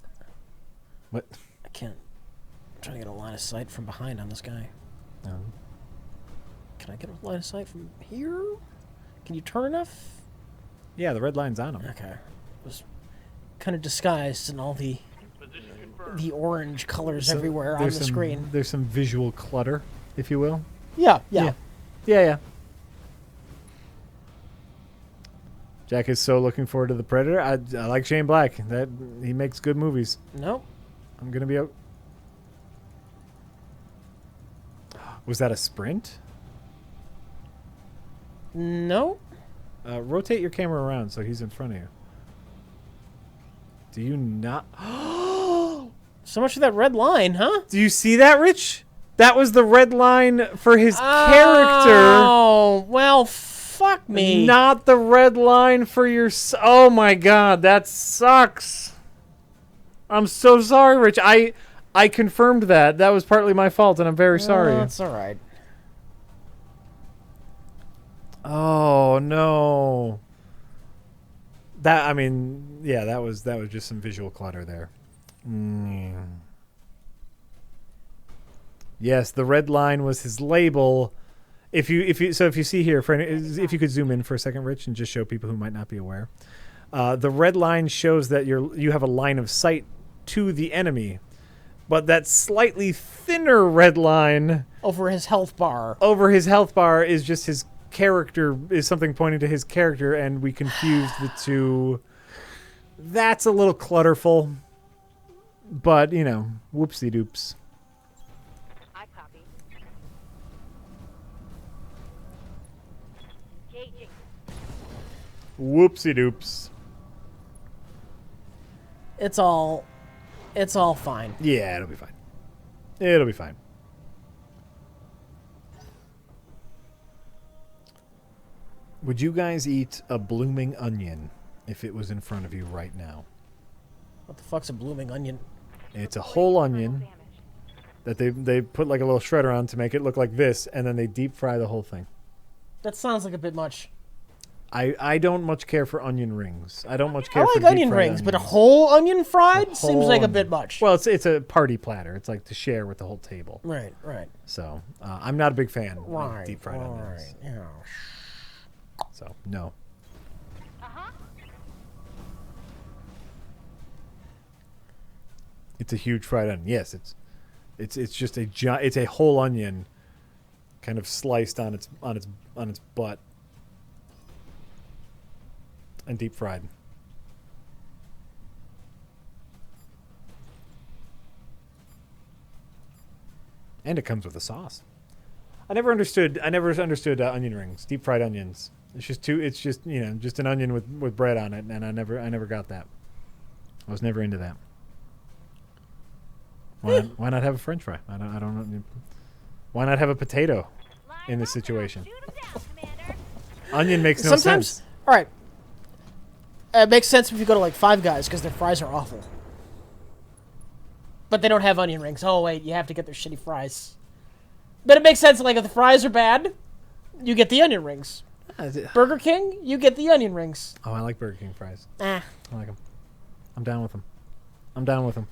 What? I can't. I'm trying to get a line of sight from behind on this guy. No. Can I get a line of sight from here? Can you turn enough? Yeah, the red line's on him. Okay. It was kind of disguised in all the Position confirmed. the orange colors everywhere on the There's some- screen. There's some visual clutter, if you will. Yeah, yeah. Yeah. Jack is so looking forward to The Predator. I like Shane Black. That he makes good movies. Nope. I'm gonna be out. Was that a sprint? Nope. Rotate your camera around so he's in front of you. Do you not? So much for that red line, huh? Do you see that, Rich? That was the red line for his character. Oh, well, fuck me. Not the red line for your... Oh, my God. That sucks. I'm so sorry, Rich. I confirmed that. That was partly my fault, and I'm very sorry. That's all right. Oh, no. That was just some visual clutter there. Yes, the red line was his label. If you see here, if you could zoom in for a second, Rich, and just show people who might not be aware, the red line shows that you have a line of sight to the enemy, but that slightly thinner red line Over his health bar. is just his character, is something pointing to his character, and we confused the two. That's a little clutterful, but whoopsie doops. I copy. Gauging. Whoopsie doops. It's all fine. Yeah, it'll be fine. It'll be fine. Would you guys eat a blooming onion if it was in front of you right now? What the fuck's a blooming onion? It's a whole onion that they put like a little shredder on to make it look like this, and then they deep fry the whole thing. That sounds like a bit much. I don't much care for onion rings. I don't much care I for like onion deep-fried rings, but a onions. whole onion fried A seems whole like a onion. bit much. Well, it's a party platter. It's like to share with the whole table. Right. So I'm not a big fan of Right. deep fried onions. Yeah. So no. Uh-huh. It's a huge fried onion. Yes, it's just it's a whole onion, kind of sliced on its butt, and deep fried. And it comes with a sauce. I never understood onion rings, deep fried onions. It's just just an onion with bread on it, and I never got that. I was never into that. Why not have a French fry? I don't know. Why not have a potato in this situation? Shoot 'em down, Commander. Onion makes no Sometimes, sense. all right. It makes sense if you go to like Five Guys because their fries are awful. But they don't have onion rings. Oh wait, you have to get their shitty fries. But it makes sense. Like if the fries are bad, you get the onion rings. Burger King, you get the onion rings. Oh, I like Burger King fries. Ah. I like them. I'm down with them. I'm down with them.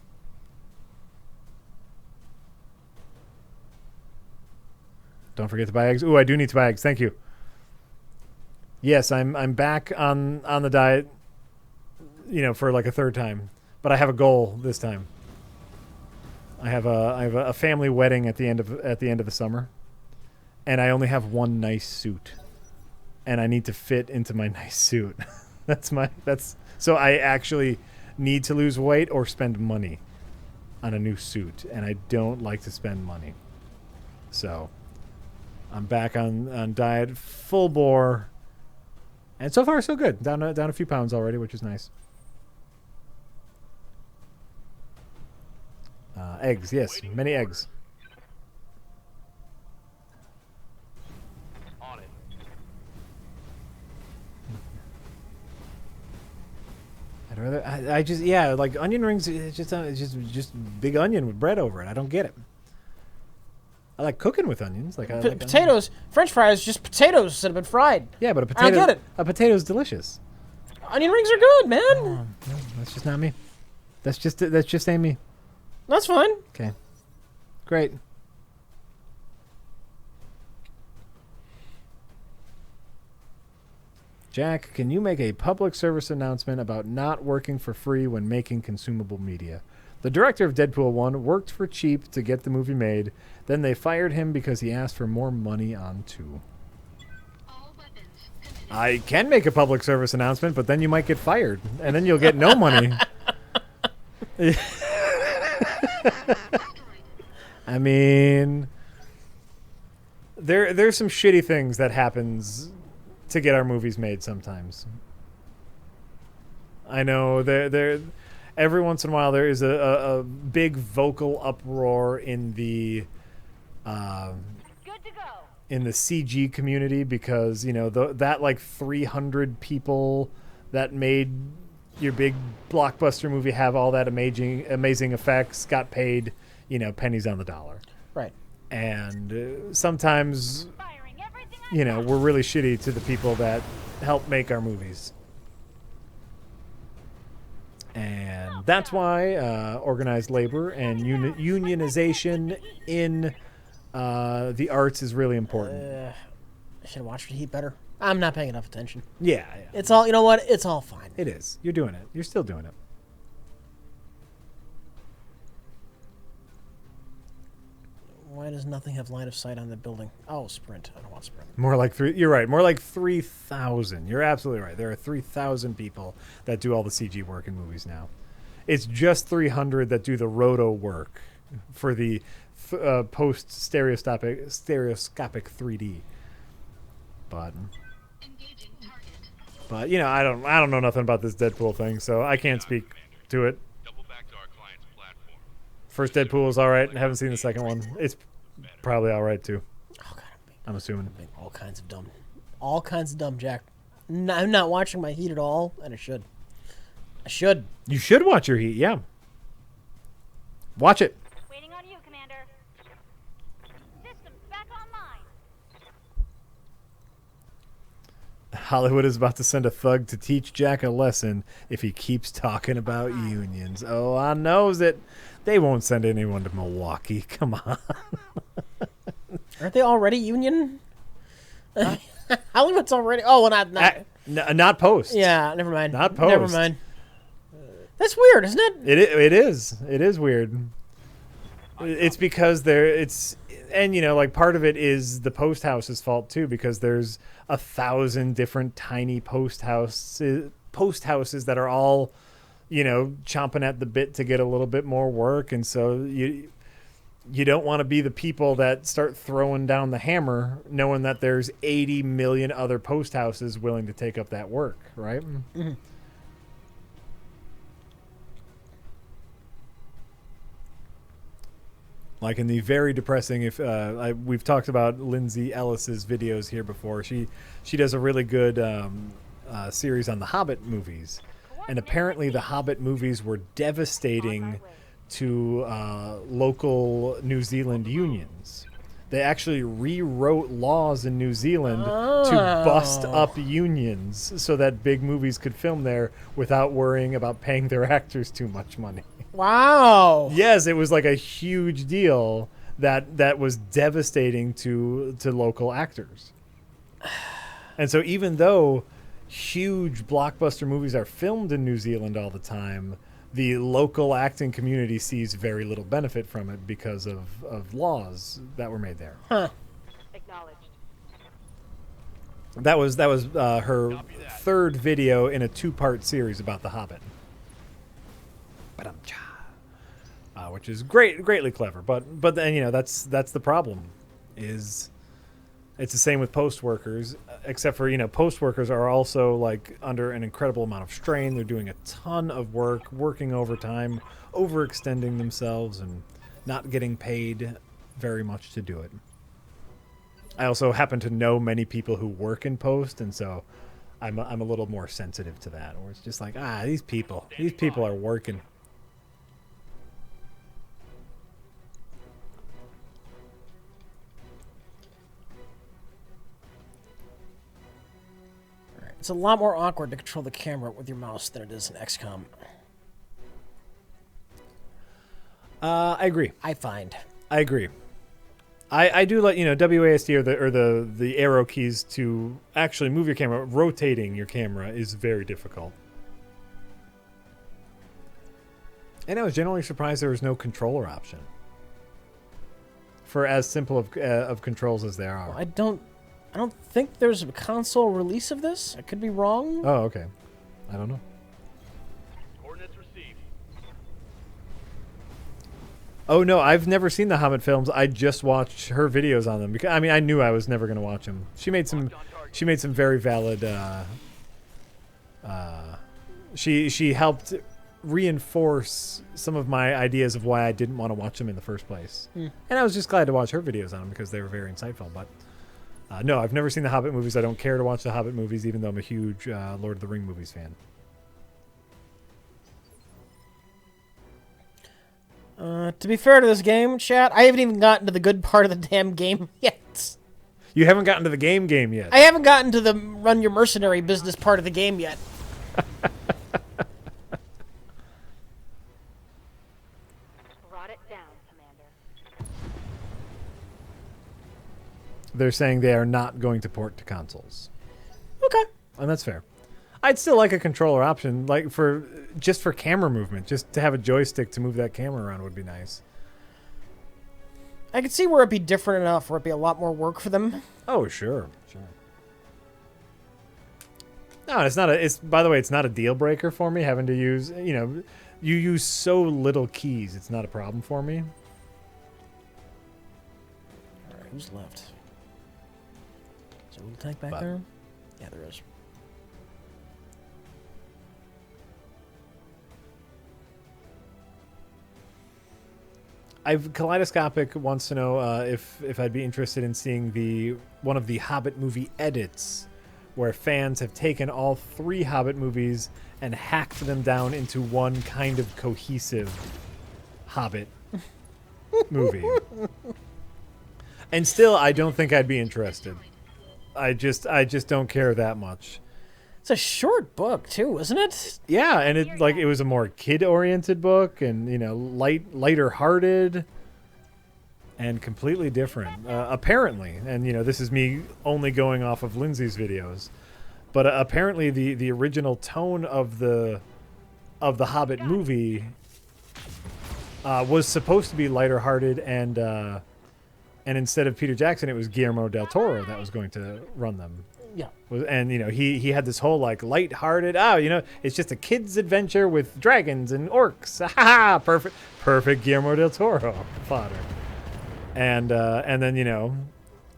Don't forget to buy eggs. Ooh, I do need to buy eggs. Thank you. Yes, I'm back on the diet. For like a third time, but I have a goal this time. I have a family wedding at the end of the summer, and I only have one nice suit, and I need to fit into my nice suit. So I actually need to lose weight or spend money on a new suit, and I don't like to spend money. So I'm back on diet, full bore, and so far so good. Down a few pounds already, which is nice. Eggs, yes, many eggs. On it. I'd rather. I just like onion rings. It's just big onion with bread over it. I don't get it. I like cooking with onions. Like Potatoes, French fries, just potatoes that have been fried. Yeah, but a potato. I don't get it. A potato's delicious. Onion rings are good, man. No, that's just not me. That's just ain't me. That's fine. Okay. Great. Jack, can you make a public service announcement about not working for free when making consumable media? The director of Deadpool 1 worked for cheap to get the movie made. Then they fired him because he asked for more money on 2. I can make a public service announcement, but then you might get fired, and then you'll get no money. I mean, there's some shitty things that happens to get our movies made sometimes. I know there every once in a while there is a big vocal uproar in the Good to go. in the CG community because that like 300 people that made your big blockbuster movie have all that amazing effects got paid pennies on the dollar. Right. And sometimes Firing everything I we're really shitty to the people that help make our movies. And that's why organized labor and unionization in the arts is really important. I should have watched the Heat better. I'm not paying enough attention. Yeah. It's all, you know what? It's all fine. It is. You're doing it. You're still doing it. Why does nothing have line of sight on the building? Oh, sprint. I don't want sprint. More like you're right. More like 3,000. You're absolutely right. There are 3,000 people that do all the CG work in movies now. It's just 300 that do the roto work for the post stereoscopic 3D. But I don't know nothing about this Deadpool thing, so I can't speak to it. Double back to our client's platform. First Deadpool is all right. I haven't seen the second one. It's probably all right too. Oh, God. I'm assuming. All kinds of dumb. All kinds of dumb, Jack. I'm not watching my Heat at all, and I should. You should watch your Heat, yeah. Watch it. Waiting on you, Commander. Systems back online. Hollywood is about to send a thug to teach Jack a lesson if he keeps talking about unions. Oh, I knows it. They won't send anyone to Milwaukee. Come on. Aren't they already union? Hollywood's already... Oh, well, Not post. Yeah, never mind. Not post. Never mind. That's weird, isn't it? It is. It is weird. It's because like part of it is the post house's fault too, because there's 1,000 different tiny post houses that are all, chomping at the bit to get a little bit more work, and so you don't want to be the people that start throwing down the hammer, knowing that there's 80 million other post houses willing to take up that work, right? Mm-hmm. Like in the very depressing, we've talked about Lindsay Ellis's videos here before. She does a really good series on the Hobbit movies, and apparently the Hobbit movies were devastating to local New Zealand unions. They actually rewrote laws in New Zealand to bust up unions so that big movies could film there without worrying about paying their actors too much money. Wow. Yes, it was like a huge deal that was devastating to local actors. And so even though huge blockbuster movies are filmed in New Zealand all the time, the local acting community sees very little benefit from it because of laws that were made there. Huh. Acknowledged. That was her third video in a 2-part series about The Hobbit. Which is greatly clever, but then that's the problem. Is it's the same with post workers, except for post workers are also like under an incredible amount of strain. They're doing a ton of work, working overtime, overextending themselves, and not getting paid very much to do it. I also happen to know many people who work in post, and so I'm a little more sensitive to that. Where it's just like, these people are working. It's a lot more awkward to control the camera with your mouse than it is in XCOM. I agree. I find. I agree. I do like WASD or the arrow keys to actually move your camera. Rotating your camera is very difficult. And I was generally surprised there was no controller option for as simple of controls as there are. Well, I don't think there's a console release of this. I could be wrong. Oh, okay. I don't know. Coordinates received. Oh no, I've never seen the Hobbit films. I just watched her videos on them because I knew I was never going to watch them. She made some very valid. She helped reinforce some of my ideas of why I didn't want to watch them in the first place. And I was just glad to watch her videos on them because they were very insightful. But no, I've never seen the Hobbit movies. I don't care to watch the Hobbit movies, even though I'm a huge Lord of the Ring movies fan. To be fair to this game, chat, I haven't even gotten to the good part of the damn game yet. You haven't gotten to the game yet. I haven't gotten to the run your mercenary business part of the game yet. Brought it down, Commander. They're saying they are not going to port to consoles. Okay. And that's fair. I'd still like a controller option, like for camera movement. Just to have a joystick to move that camera around would be nice. I could see where it'd be different enough where it'd be a lot more work for them. Oh, sure. No, it's not by the way, it's not a deal breaker for me having to use, you use so little keys. It's not a problem for me. All right, who's left? Is there a little tank back there? Yeah, there is. Kaleidoscopic wants to know if I'd be interested in seeing one of the Hobbit movie edits, where fans have taken all 3 Hobbit movies and hacked them down into one kind of cohesive Hobbit movie. And still, I don't think I'd be interested. I just don't care that much. It's a short book too, isn't it? Yeah, and it was a more kid-oriented book, and lighter-hearted, and completely different. Apparently, and this is me only going off of Lindsay's videos, but apparently the original tone of the Hobbit movie was supposed to be lighter-hearted, and instead of Peter Jackson, it was Guillermo del Toro that was going to run them. Yeah. And he had this whole like light-hearted, it's just a kid's adventure with dragons and orcs. Ha ha! Perfect Guillermo del Toro fodder. And then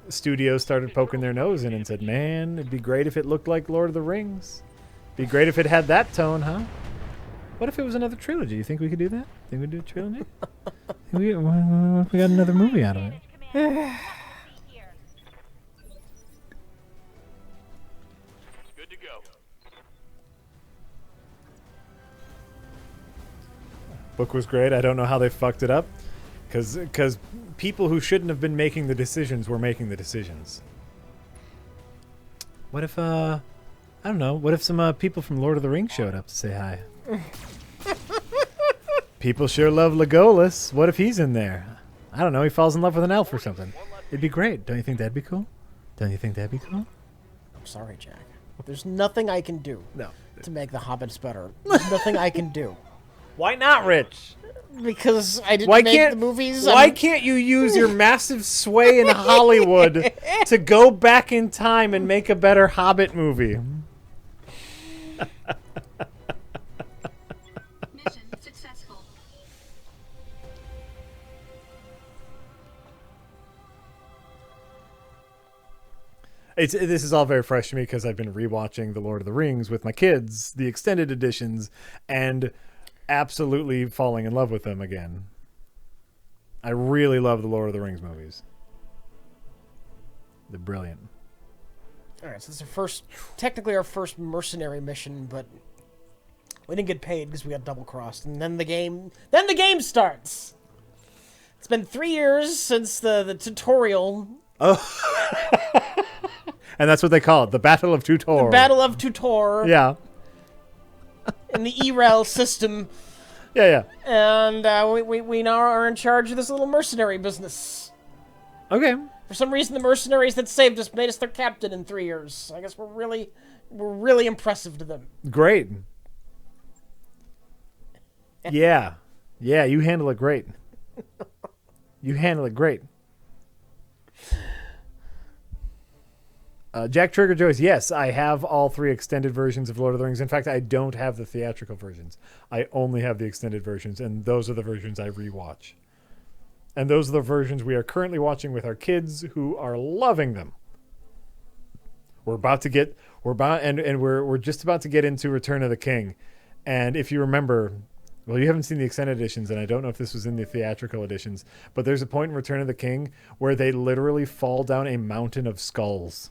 studios started poking their nose in and said, "Man, it'd be great if it looked like Lord of the Rings. Be great if it had that tone, huh? What if it was another trilogy? You think we could do that? Think we'd do a trilogy? What if we got another movie out of it?" Good to go. Book was great. I don't know how they fucked it up, because people who shouldn't have been making the decisions were making the decisions. What if I don't know. What if some people from Lord of the Rings showed up to say hi? People sure love Legolas. What if he's in there? I don't know. He falls in love with an elf or something. It'd be great. Don't you think that'd be cool? Don't you think that'd be cool? I'm sorry, Jack. There's nothing I can do No. to make the Hobbits better. There's nothing I can do. Why not, Rich? Because I didn't make the movies. Why can't you use your massive sway in Hollywood to go back in time and make a better Hobbit movie? Mission successful. This is all very fresh to me because I've been rewatching The Lord of the Rings with my kids, the extended editions, and absolutely falling in love with them again. I really love the Lord of the Rings movies. They're brilliant. All right, so this is technically our first mercenary mission, but we didn't get paid because we got double crossed, and then the game starts. It's been 3 years since the tutorial. And that's what they call it, the Battle of Tutor. The Battle of Tutor. Yeah. In the EREL system. Yeah. And we now are in charge of this little mercenary business. Okay. For some reason, the mercenaries that saved us made us their captain in 3 years. I guess we're really impressive to them. Great. Yeah. Yeah, you handle it great. You handle it great. Jack Trigger Joyce, yes, I have all 3 extended versions of Lord of the Rings. In fact, I don't have the theatrical versions. I only have the extended versions, and those are the versions I rewatch. And those are the versions we are currently watching with our kids, who are loving them. We're just about to get into Return of the King. And if you remember, well, you haven't seen the extended editions, and I don't know if this was in the theatrical editions, but there's a point in Return of the King where they literally fall down a mountain of skulls.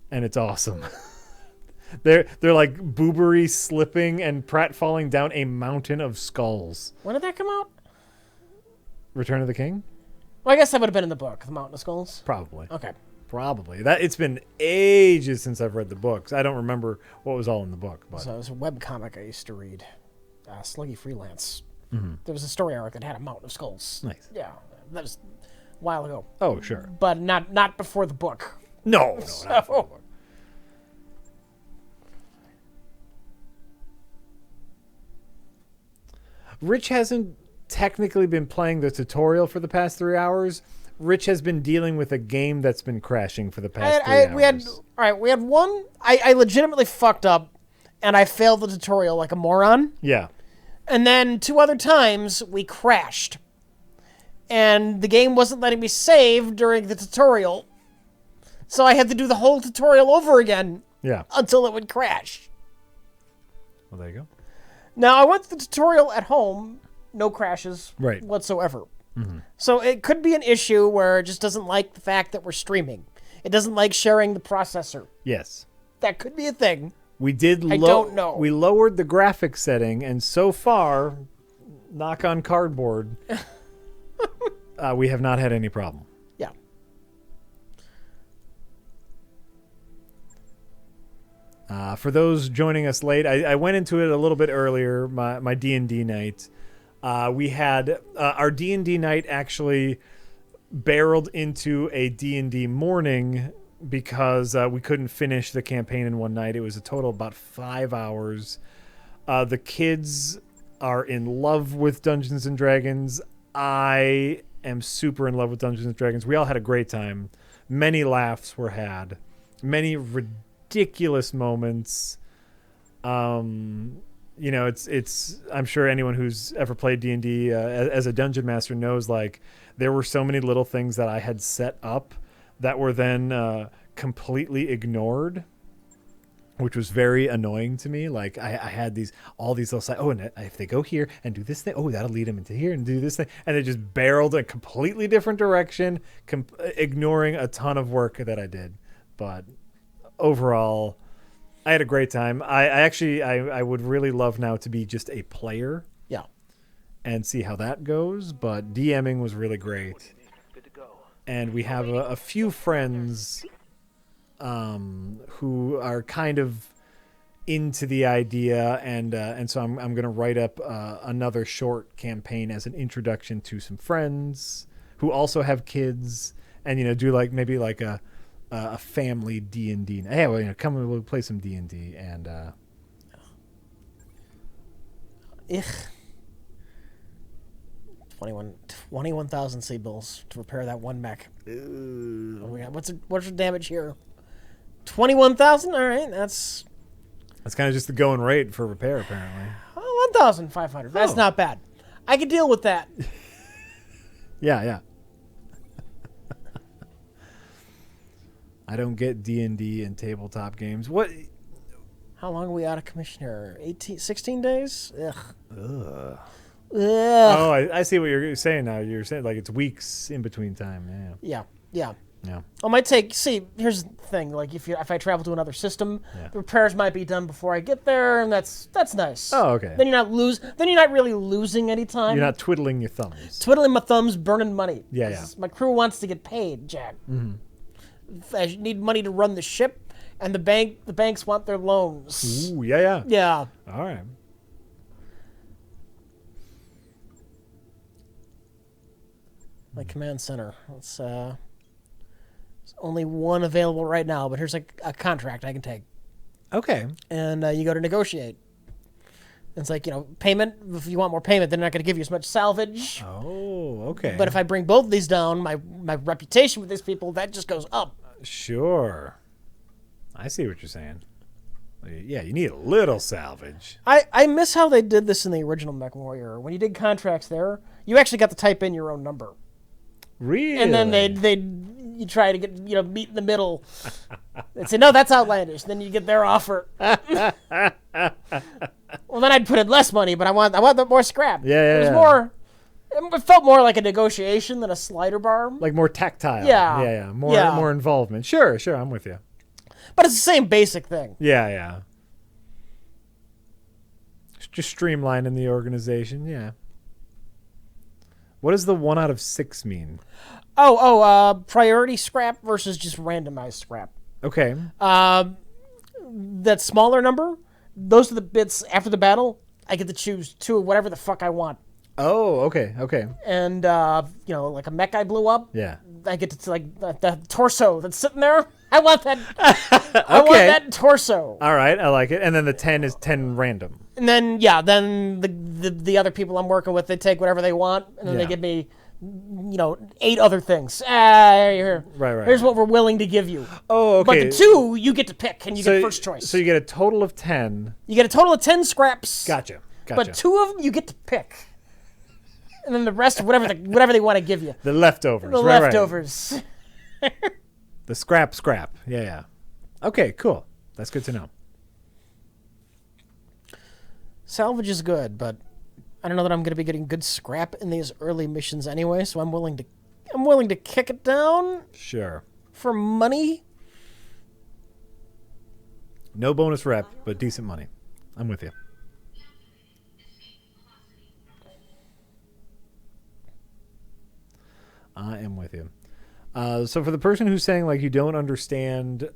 And it's awesome. They're like Boobery slipping and Pratt falling down a mountain of skulls. When did that come out? Return of the King? Well, I guess that would have been in the book, The Mountain of Skulls. Probably. Okay. Probably. It's been ages since I've read the books. I don't remember what was all in the book. But. So it was a webcomic I used to read. Sluggy Freelance. Mm-hmm. There was a story arc that had a Mountain of Skulls. Nice. Yeah. That was a while ago. Oh, sure. But not before the book. No, not before the book. Rich hasn't technically been playing the tutorial for the past 3 hours. Rich has been dealing with a game that's been crashing for the past 3 hours. We had one. I legitimately fucked up, and I failed the tutorial like a moron. Yeah. And then 2 other times, we crashed. And the game wasn't letting me save during the tutorial. So I had to do the whole tutorial over again. Yeah. Until it would crash. Well, there you go. Now, I went through the tutorial at home. No crashes right. whatsoever. Mm-hmm. So it could be an issue where it just doesn't like the fact that we're streaming. It doesn't like sharing the processor. Yes. That could be a thing. We did. I don't know. We lowered the graphics setting, and so far, knock on cardboard, we have not had any problem. Yeah. For those joining us late, I went into it a little bit earlier. My D&D night. We had our D&D night actually barreled into a D&D morning because we couldn't finish the campaign in one night. It was a total of about 5 hours. The kids are in love with Dungeons and Dragons. I am super in love with Dungeons and Dragons. We all had a great time. Many laughs were had. Many ridiculous moments. it's. I'm sure anyone who's ever played D&D as a dungeon master knows, like, there were so many little things that I had set up that were then completely ignored, which was very annoying to me. Like, I had all these little sides. Oh, and if they go here and do this thing, oh, that'll lead them into here and do this thing. And they just barreled a completely different direction, ignoring a ton of work that I did. But overall, I had a great time. I would really love now to be just a player. Yeah. And see how that goes. But DMing was really great. And we have a few friends who are kind of into the idea, and so I'm going to write up another short campaign as an introduction to some friends who also have kids, and do like maybe like a family D&D. Hey, well, come and we'll play some D&D, and 21,000 sea bills to repair that one mech. What's the damage here? 21,000. All right, that's kind of just the going rate for repair, apparently. 1,500. That's not bad. I can deal with that. Yeah. I don't get D&D and tabletop games. What? How long are we out of commission here? 16 days? Ugh. Oh, I see what you're saying now. You're saying like it's weeks in between time. Yeah. Yeah. It might take. See, here's the thing. Like if I travel to another system, the repairs might be done before I get there, and that's nice. Oh, okay. Then you're not really losing any time. You're not twiddling your thumbs. Twiddling my thumbs, burning money. Yeah. My crew wants to get paid, Jack. Mm-hmm. I need money to run the ship, and the banks want their loans. Ooh, yeah. Yeah. All right. My command center. It's only one available right now, but here's a contract I can take. Okay. And you go to negotiate. It's like, payment. If you want more payment, they're not going to give you as much salvage. Oh, okay. But if I bring both of these down, my reputation with these people, that just goes up. Sure. I see what you're saying. Yeah, you need a little salvage. I miss how they did this in the original Mech Warrior. When you did contracts there, you actually got to type in your own number. Really? And then you try to get meet in the middle. They'd say, no, that's outlandish. Then you get their offer. Well, then I'd put in less money, but I want more scrap. Yeah. It was more. It felt more like a negotiation than a slider bar. Like more tactile. Yeah. Yeah. More involvement. Sure. I'm with you. But it's the same basic thing. Yeah. Just streamlining the organization. Yeah. What does the 1 out of 6 mean? Priority scrap versus just randomized scrap. Okay. That smaller number, those are the bits after the battle. I get to choose 2 of whatever the fuck I want. Oh, okay. And like a mech I blew up. Yeah. I get to like the torso that's sitting there. I want that. I want that torso. All right, I like it. And then the 10 is 10 random. And then the other people I'm working with, they take whatever they want, and then they give me 8 other things. Right. Here's what we're willing to give you. Oh, okay. But the 2 you get to pick, and you get first choice. So you get a total of 10. You get a total of 10 scraps. Gotcha. But 2 of them you get to pick. And then the rest, whatever they want to give you. The leftovers. The leftovers. The scrap. Yeah. Okay, cool. That's good to know. Salvage is good, but I don't know that I'm going to be getting good scrap in these early missions anyway, so I'm willing to kick it down. Sure. For money. No bonus rep, but decent money. I'm with you. I am with you. So for the person who's saying like you don't understand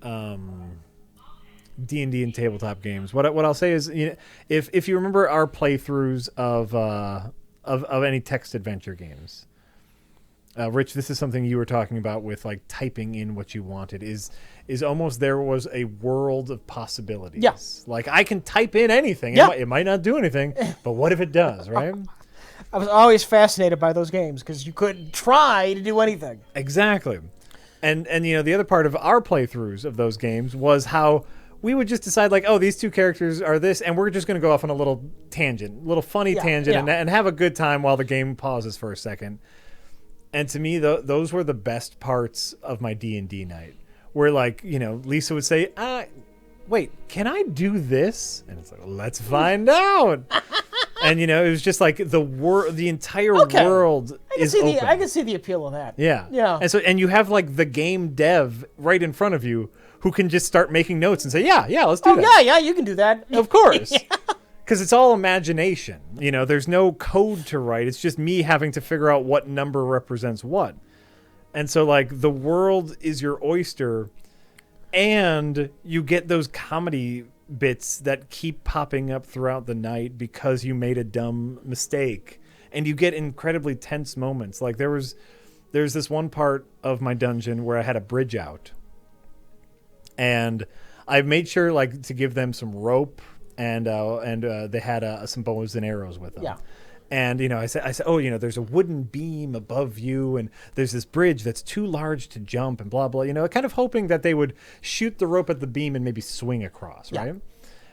D&D and tabletop games, what I'll say is, if you remember our playthroughs of any text adventure games, Rich, this is something you were talking about with like typing in what you wanted. Is almost there was a world of possibilities. Yeah. Like I can type in anything. Yeah. It might not do anything, but what if it does, right? I was always fascinated by those games because you couldn't try to do anything. Exactly. And the other part of our playthroughs of those games was how we would just decide like, oh, these two characters are this, and we're just going to go off on a little tangent, little funny tangent, and have a good time while the game pauses for a second. And to me, those were the best parts of my D&D night, where like, you know, Lisa would say, wait, can I do this? And it's like, let's find out. And, you know, it was just like the entire world is open. I can see the appeal of that. Yeah. Yeah. And you have like the game dev right in front of you who can just start making notes and say, yeah, let's do that. Yeah, you can do that. Of course. Because it's all imagination. You know, there's no code to write. It's just me having to figure out what number represents what. And so, like, the world is your oyster, and you get those comedy bits that keep popping up throughout the night because you made a dumb mistake. And you get incredibly tense moments. Like, there's this one part of my dungeon where I had a bridge out. And I made sure, like, to give them some rope, and they had some bows and arrows with them. Yeah. And, you know, I said, oh, you know, there's a wooden beam above you, and there's this bridge that's too large to jump, and blah, blah. You know, kind of hoping that they would shoot the rope at the beam and maybe swing across, right?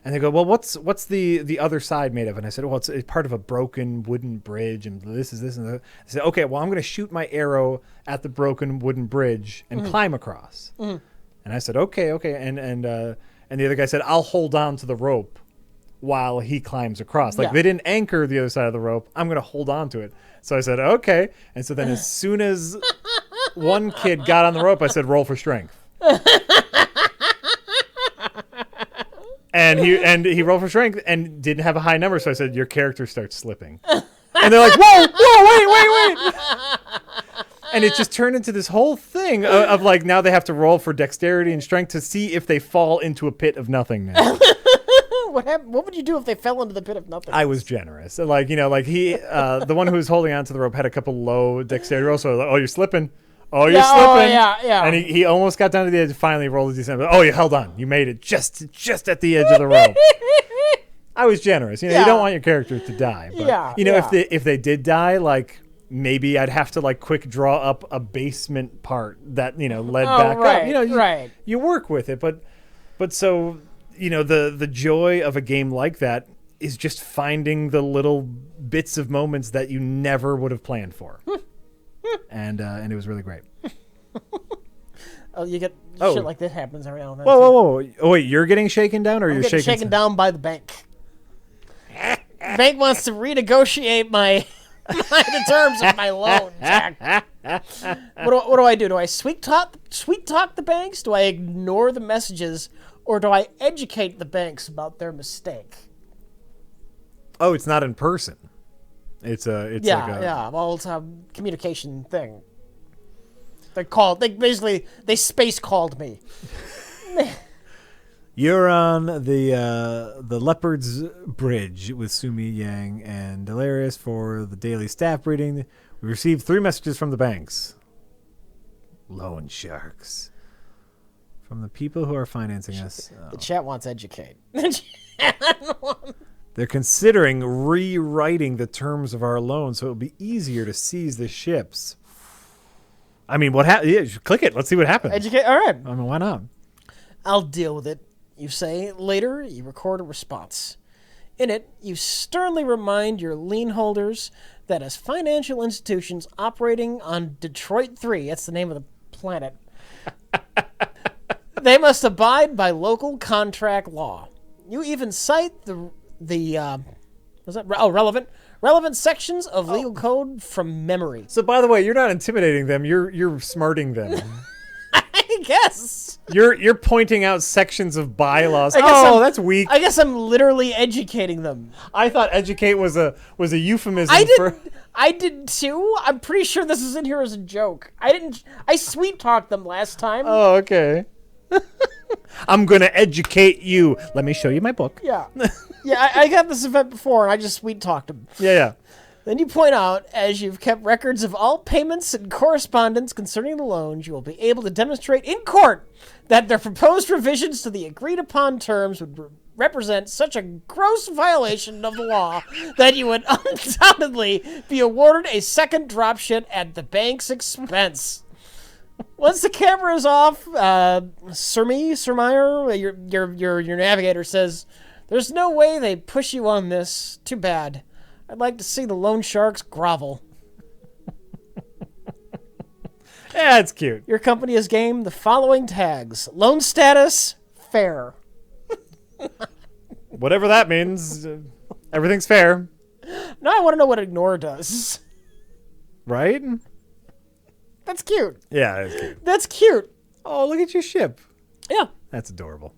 And they go, well, what's the other side made of? And I said, well, it's part of a broken wooden bridge, and this is this and that. I said, okay, well, I'm going to shoot my arrow at the broken wooden bridge and climb across. And I said, okay. And the other guy said, I'll hold on to the rope while he climbs across. Like, they didn't anchor the other side of the rope. I'm going to hold on to it. So I said, okay. And so then as soon as one kid got on the rope, I said, roll for strength. And he rolled for strength and didn't have a high number. So I said, your character starts slipping. And they're like, whoa, wait. And it just turned into this whole thing of like, now they have to roll for dexterity and strength to see if they fall into a pit of nothingness. What would you do if they fell into the pit of nothing? I was generous. Like, you know, like he, the one who was holding onto the rope had a couple low dexterity rolls. So like, oh, you're slipping. Oh, you're slipping. Yeah. And he almost got down to the edge. Finally rolled his descent. Oh, you held on. You made it just at the edge of the rope. I was generous. You know, you don't want your character to die. But, you know, if they did die, like, maybe I'd have to like quick draw up a basement part that, you know, led back up. You know, you work with it. But so, you know, the joy of a game like that is just finding the little bits of moments that you never would have planned for. And it was really great. Oh, you get shit like that happens every now and then. Whoa. Oh, wait, you're getting shaken down, or you're shaken down by the bank? The bank wants to renegotiate the terms of my loan, Jack. What do I do? Do I sweet talk the banks? Do I ignore the messages? Or do I educate the banks about their mistake? Oh, it's not in person. It's like a... Well, it's a communication thing. They space called me. You're on the Leopard's Bridge with Sumi, Yang, and Delirious for the daily staff briefing. We received 3 messages from the banks. Loan sharks. From the people who are financing us. The chat wants educate. They're considering rewriting the terms of our loan so it'll be easier to seize the ships. I mean, click it. Let's see what happens. Educate. All right. I mean, why not? I'll deal with it. You say. Later, you record a response. In it, you sternly remind your lien holders that as financial institutions operating on Detroit 3, that's the name of the planet, they must abide by local contract law. You even cite relevant sections of legal code from memory. So, by the way, you're not intimidating them. You're smarting them. I guess. You're pointing out sections of bylaws. That's weak. I guess I'm literally educating them. I thought educate was a euphemism I did too. I'm pretty sure this is in here as a joke. I sweet talked them last time. Oh, okay. I'm going to educate you. Let me show you my book. Yeah. Yeah, I got this event before, and I just sweet talked them. Yeah. Then you point out, as you've kept records of all payments and correspondence concerning the loans, you will be able to demonstrate in court that their proposed revisions to the agreed-upon terms would represent such a gross violation of the law that you would undoubtedly be awarded a second dropship at the bank's expense. Once the camera's off, Surmeyer, your navigator says, "There's no way they push you on this. Too bad. I'd like to see the loan sharks grovel." Yeah, it's cute. Your company has gained the following tags: loan status, fair. Whatever that means, everything's fair. Now I want to know what ignore does. Right? That's cute. Yeah, that's cute. That's cute. Oh, look at your ship. Yeah. That's adorable.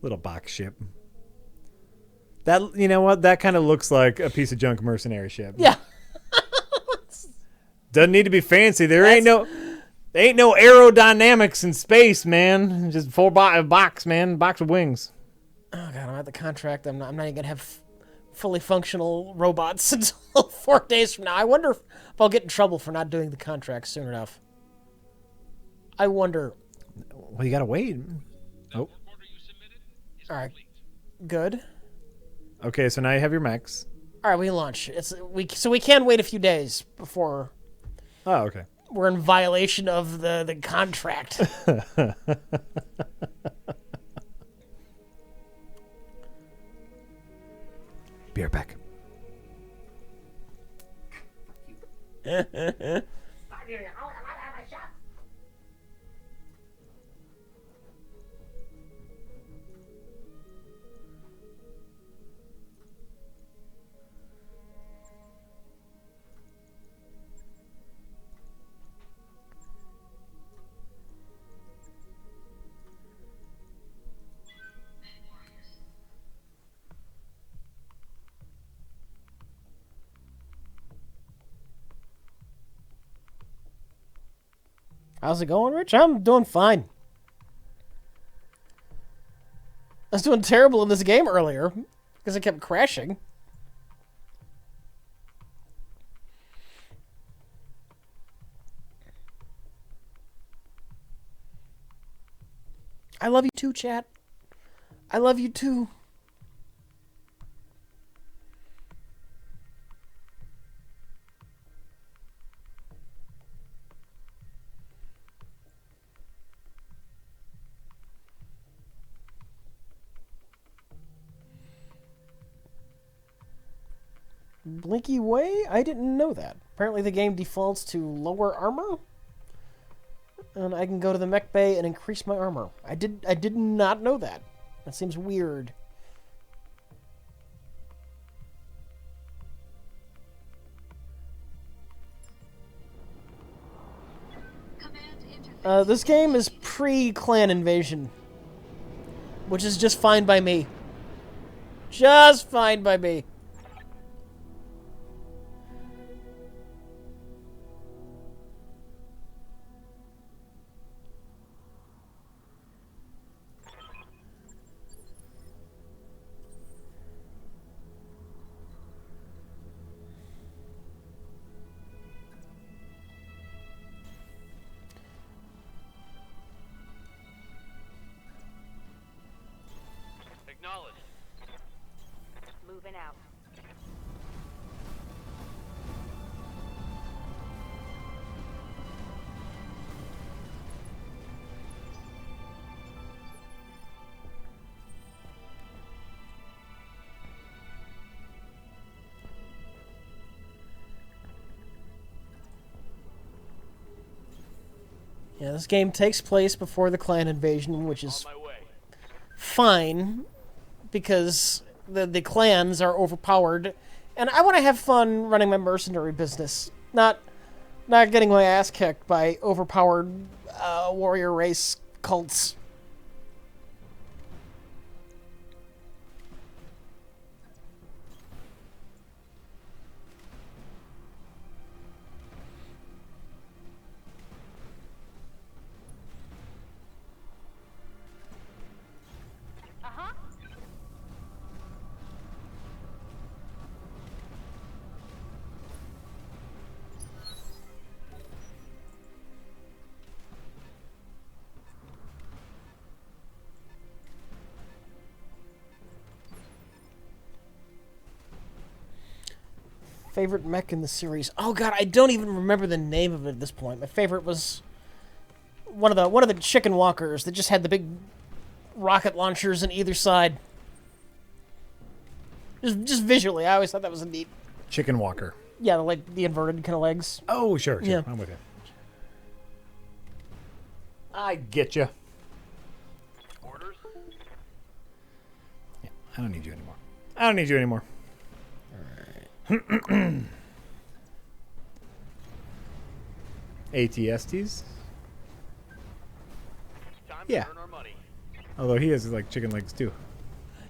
Little box ship. That, you know what? That kind of looks like a piece of junk mercenary ship. Yeah. Doesn't need to be fancy. There ain't no aerodynamics in space, man. Just box, man. Box of wings. Oh god, I'm at the contract. I'm not even gonna have fully functional robots until 4 days from now. I wonder if I'll get in trouble for not doing the contract soon enough. I wonder. Well, you gotta wait. Oh. All right. Good. Okay, so now you have your mechs. All right, we launch. So we can wait a few days before. Oh, okay. We're in violation of the contract. Be right back. How's it going, Rich? I'm doing fine. I was doing terrible in this game earlier because it kept crashing. I love you too, chat. I love you too. Blinky Way? I didn't know that. Apparently the game defaults to lower armor. And I can go to the mech bay and increase my armor. I did not know that. That seems weird. This game is pre-clan invasion. Which is just fine by me. Just fine by me. Acknowledged. Moving out. Yeah, this game takes place before the clan invasion, which is On my way. fine because the clans are overpowered, and I want to have fun running my mercenary business, not getting my ass kicked by overpowered warrior race cults. Uh-huh. Favorite mech in the series? Oh god, I don't even remember the name of it at this point. My favorite was one of the chicken walkers that just had the big rocket launchers on either side. Just visually, I always thought that was a neat. Chicken walker. Yeah, like the inverted kind of legs. Oh, sure. Yeah. I'm with you. I get you. Orders? Yeah, I don't need you anymore. All right. ATSTs. Time Yeah. to earn our money. Although he has like chicken legs too.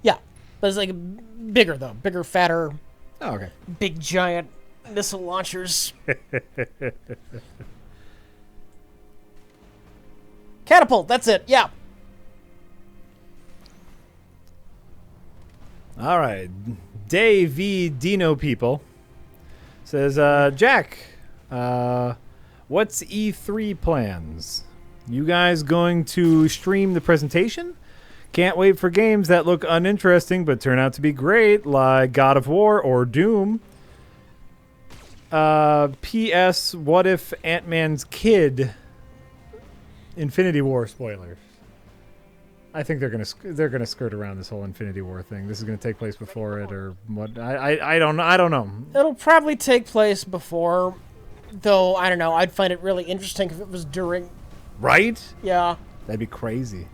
Yeah, but it's like bigger though, bigger, fatter, Oh, okay. big giant missile launchers. Catapult. That's it. Yeah. All right. Dave V. Dino people says, Jack, what's E3 plans? You guys going to stream the presentation? Can't wait for games that look uninteresting but turn out to be great, like God of War or Doom. P.S. What if Ant-Man's kid? Infinity War spoilers. I think they're gonna skirt around this whole Infinity War thing. This is gonna take place before it, or what? I don't know. It'll probably take place before, though. I don't know. I'd find it really interesting if it was during. Right? Yeah. That'd be crazy.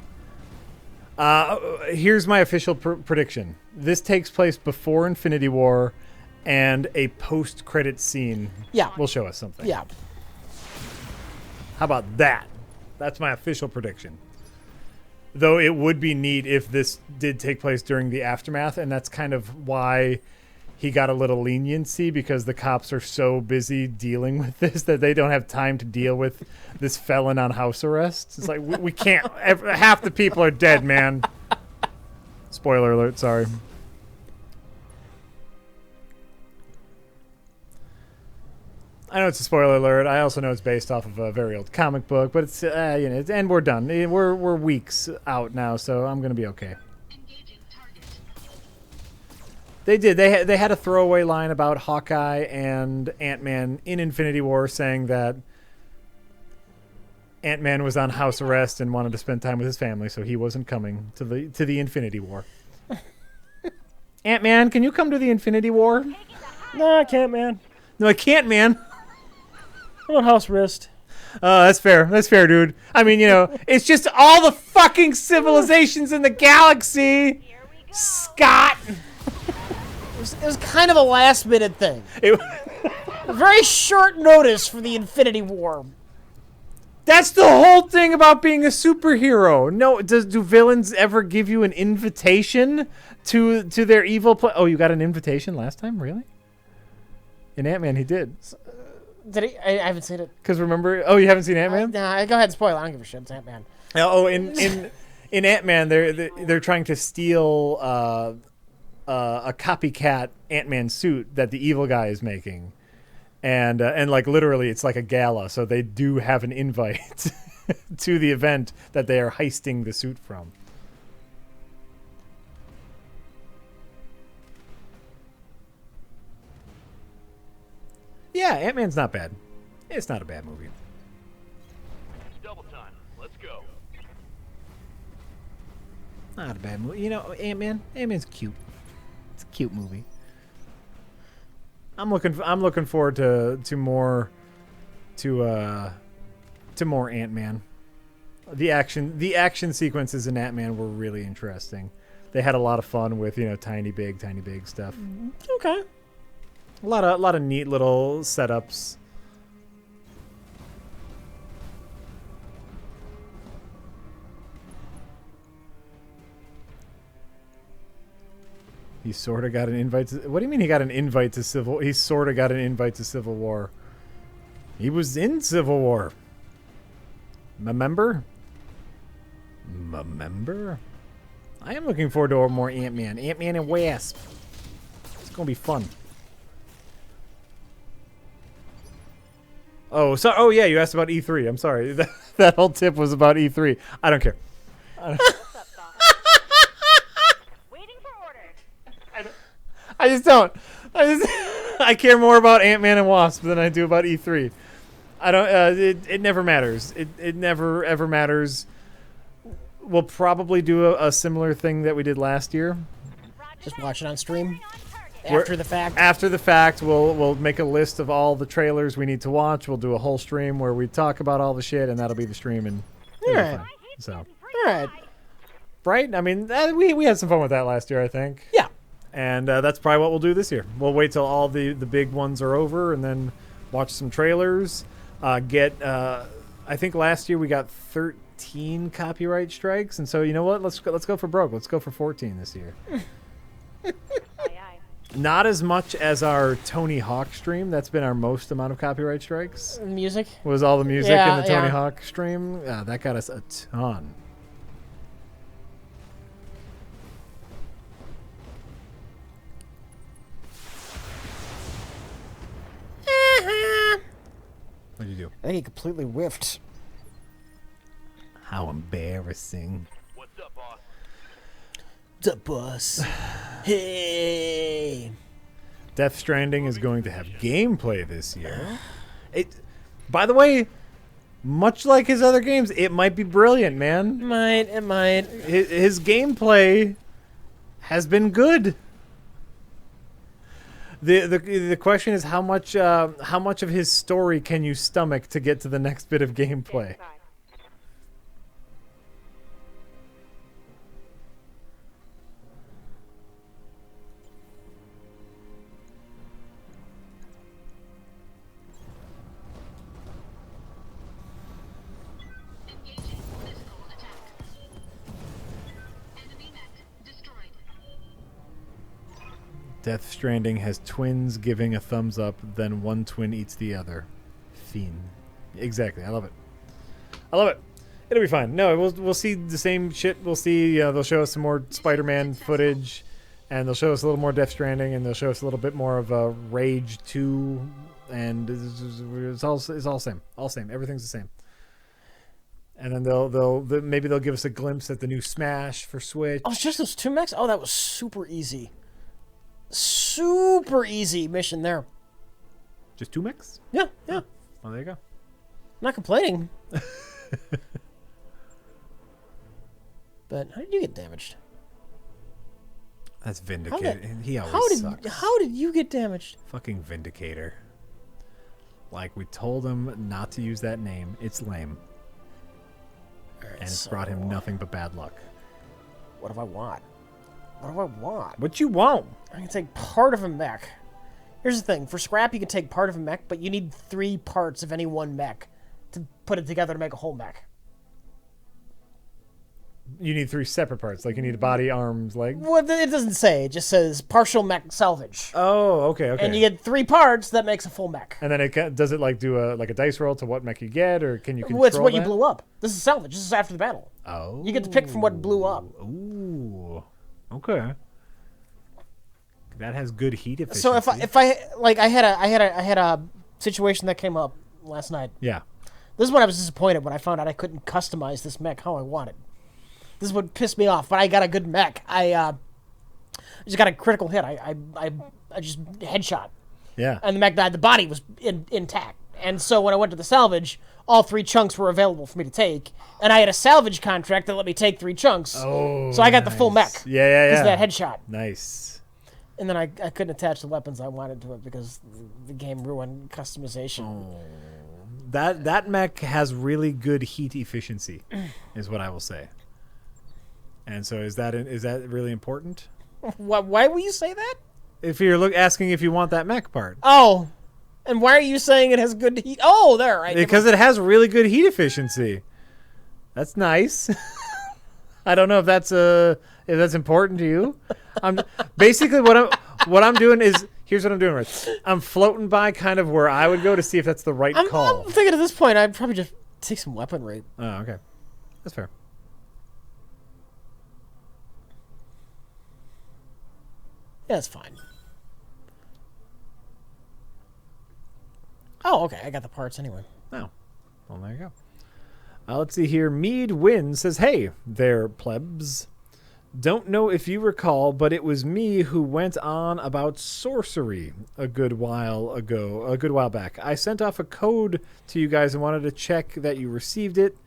Here's my official prediction. This takes place before Infinity War, and a post-credit scene will show us something. Yeah. How about that? That's my official prediction. Though it would be neat if this did take place during the aftermath, and that's kind of why he got a little leniency, because the cops are so busy dealing with this that they don't have time to deal with this felon on house arrest. It's like, we can't. Half the people are dead, man. Spoiler alert, sorry. I know it's a spoiler alert. I also know it's based off of a very old comic book, but it's and we're done. We're weeks out now, so I'm gonna be okay. They did. They had a throwaway line about Hawkeye and Ant-Man in Infinity War, saying that Ant-Man was on house arrest and wanted to spend time with his family, so he wasn't coming to the Infinity War. Ant-Man, can you come to the Infinity War? No, I can't, man. No, I can't, man. I'm on house arrest. That's fair. That's fair, dude. I mean, it's just all the fucking civilizations in the galaxy, Scott. It was kind of a last-minute thing. Very short notice for the Infinity War. That's the whole thing about being a superhero. No, do villains ever give you an invitation to their evil play? Oh, you got an invitation last time? Really? In Ant-Man, he did. Did he? I haven't seen it. Because remember... Oh, you haven't seen Ant-Man? Nah, go ahead and spoil it. I don't give a shit. It's Ant-Man. Oh, in Ant-Man, they're trying to steal a copycat Ant-Man suit that the evil guy is making. And like literally it's like a gala, so they do have an invite to the event that they are heisting the suit from. Yeah, Ant-Man's not bad. It's not a bad movie. Double time. Let's go. Not a bad movie. Ant-Man's cute. It's a cute movie. I'm looking forward to more Ant-Man. The action sequences in Ant-Man were really interesting. They had a lot of fun with tiny big stuff. Okay. A lot of neat little setups. He sort of got an invite to... What do you mean he got an invite to Civil... He sort of got an invite to Civil War. He was in Civil War. Remember? I am looking forward to more Ant-Man. Ant-Man and Wasp. It's going to be fun. Oh, yeah, you asked about E3. I'm sorry. That whole tip was about E3. I don't care. I just don't. I care more about Ant-Man and Wasp than I do about E3. I don't. It never matters. It never ever matters. We'll probably do a similar thing that we did last year. Just watch it on stream We're- after the fact. After the fact, we'll make a list of all the trailers we need to watch. We'll do a whole stream where we talk about all the shit, and that'll be the stream. And it'll be Alright. fun. So, All right. right? I mean, we had some fun with that last year, I think. Yeah. And that's probably what we'll do this year. We'll wait till all the big ones are over, and then watch some trailers. I think last year we got 13 copyright strikes, and so you know what? Let's go for broke. Let's go for 14 this year. Aye, aye. Not as much as our Tony Hawk stream. That's been our most amount of copyright strikes. Music. Was all the music Yeah, in the Tony yeah. Hawk stream. That got us a ton. What'd you do? I think he completely whiffed. How embarrassing. What's up, boss? The boss. Hey. Death Stranding is going to have gameplay this year. By the way, much like his other games, it might be brilliant, man. It might. His gameplay has been good. The question is how much of his story can you stomach to get to the next bit of gameplay? Death Stranding has twins giving a thumbs up, then one twin eats the other. Fiend. Exactly. I love it. I love it. It'll be fine. No, we'll see the same shit. We'll see. They'll show us some more Spider-Man footage, and they'll show us a little more Death Stranding, and they'll show us a little bit more of Rage 2, and it's all same. All same. Everything's the same. And then maybe they'll give us a glimpse at the new Smash for Switch. Oh, it's just those 2 mechs? Oh, that was super easy. Super easy mission there. Just 2 mechs? Yeah. Well, there you go. Not complaining. But how did you get damaged? That's Vindicator. He always sucks. How did you get damaged? Fucking Vindicator. Like, we told him not to use that name. It's lame. And it's brought him nothing but bad luck. What do I want? What do I want? What you want? I can take part of a mech. Here's the thing. For scrap, you can take part of a mech, but you need 3 parts of any one mech to put it together to make a whole mech. You need 3 separate parts. Like, you need body, arms, leg. Well, it doesn't say. It just says partial mech salvage. Oh, okay. And you get 3 parts that makes a full mech. And then does it like do a dice roll to what mech you get, or can you control It's what you that? blew up. This is salvage. This is after the battle. Oh. You get to pick from what blew up. Ooh. Okay. That has good heat efficiency. So if I like I had a situation that came up last night. Yeah. This is when I was disappointed when I found out I couldn't customize this mech how I wanted. This is what pissed me off. But I got a good mech. I just got a critical hit. I just headshot. Yeah. And the mech died. The body was intact. And so when I went to the salvage, all 3 chunks were available for me to take. And I had a salvage contract that let me take 3 chunks. Oh. So I got the full mech. Yeah. Because of that headshot. Nice. And then I couldn't attach the weapons I wanted to it because the game ruined customization. Oh. That mech has really good heat efficiency, is what I will say. And so is that really important? Why will you say that? If you're asking if you want that mech part. Oh, and why are you saying it has good heat? Oh, there. Because it has really good heat efficiency. That's nice. I don't know if that's important to you. I'm basically what I'm doing is here's what I'm doing. Right, I'm floating by kind of where I would go to see if that's the right call. I'm thinking at this point I'd probably just take some weaponry. Oh, okay, that's fair. Yeah, it's fine. Oh, okay. I got the parts anyway. Oh, well, there you go. Let's see here. Mead Win says, "Hey there, plebs. Don't know if you recall, but it was me who went on about sorcery a good while back. I sent off a code to you guys and wanted to check that you received it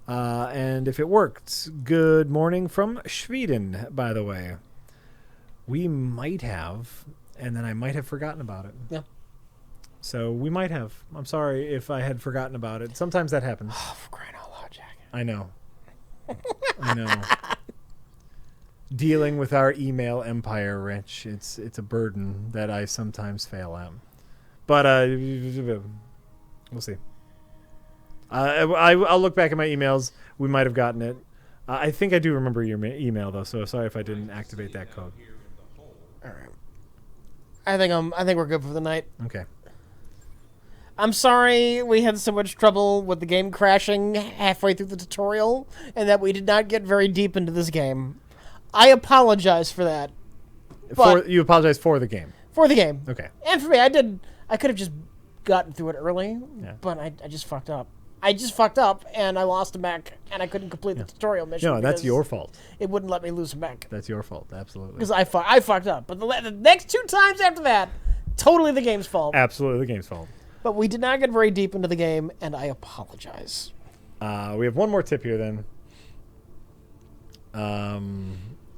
and if it worked. Good morning from Sweden, by the way. We might have, and then I might have forgotten about it. Yeah. So we might have. I'm sorry if I had forgotten about it. Sometimes that happens. Oh, for crying out loud, Jack. I know. I know. Dealing with our email empire, Rich, it's a burden that I sometimes fail at. But we'll see. I'll look back at my emails. We might have gotten it. I think I do remember your email though, so sorry if I didn't activate that code. All right. I think we're good for the night. Okay. I'm sorry we had so much trouble with the game crashing halfway through the tutorial and that we did not get very deep into this game. I apologize for that. You apologize for the game. For the game. Okay. And for me, I could have just gotten through it early, Yeah. but I just fucked up. I just fucked up, and I lost a mech, and I couldn't complete the tutorial mission. No, that's because your fault. It wouldn't let me lose a mech. That's your fault, absolutely. Because I fucked up. But the next 2 times after that, totally the game's fault. Absolutely the game's fault. But we did not get very deep into the game, and I apologize. We have one more tip here, then.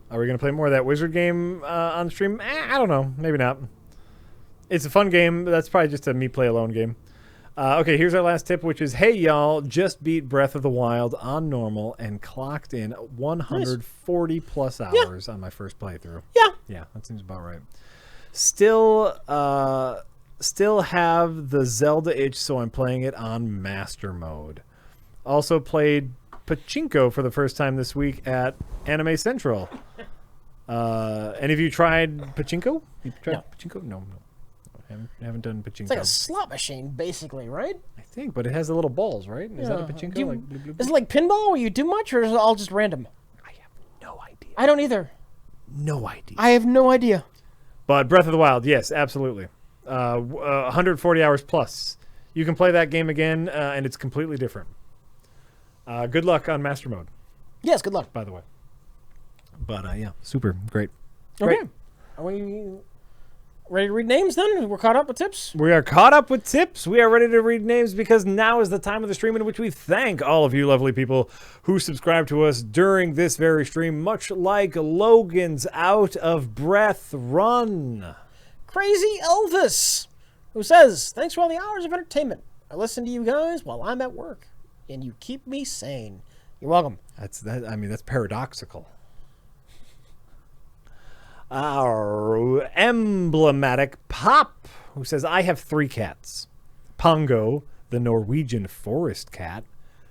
Are we going to play more of that wizard game on stream? I don't know. Maybe not. It's a fun game. That's probably just a me play alone game. Okay, here's our last tip, which is, hey, y'all, just beat Breath of the Wild on normal and clocked in 140 plus hours on my first playthrough. Yeah. Yeah, that seems about right. Still have the Zelda itch, so I'm playing it on Master Mode. Also played Pachinko for the first time this week at Anime Central. Any of you tried Pachinko? You tried Pachinko? No. Haven't done Pachinko. It's like a slot machine, basically, right? I think, but it has the little balls, right? Is that a Pachinko? Is it like pinball where you do much, or is it all just random? I have no idea. I don't either. No idea. I have no idea. But Breath of the Wild, yes, absolutely. 140 hours plus. You can play that game again, and it's completely different. Good luck on Master Mode. Yes, good luck. By the way. But, yeah, super. Great. Okay. Are we ready to read names then? We're caught up with tips? We are caught up with tips. We are ready to read names because now is the time of the stream in which we thank all of you lovely people who subscribe to us during this very stream, much like Logan's Out of Breath Run. Crazy Elvis, who says, thanks for all the hours of entertainment. I listen to you guys while I'm at work, and you keep me sane. You're welcome. That's paradoxical. Our emblematic Pop, who says, I have 3 cats. Pongo, the Norwegian forest cat.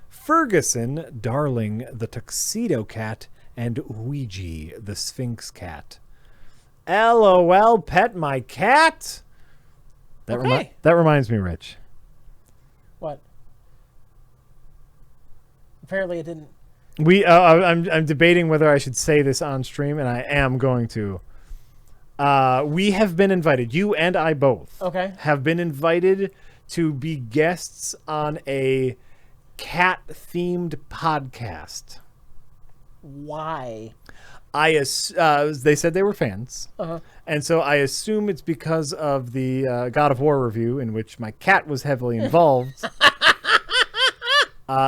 Ferguson, Darling, the tuxedo cat. And Ouija, the sphinx cat. LOL, pet my cat. That reminds me, Rich. What? Apparently it didn't. I'm debating whether I should say this on stream, and I am going to. We have been invited, you and I both, have been invited to be guests on a cat-themed podcast. Why? They said they were fans, and so I assume it's because of the God of War review in which my cat was heavily involved.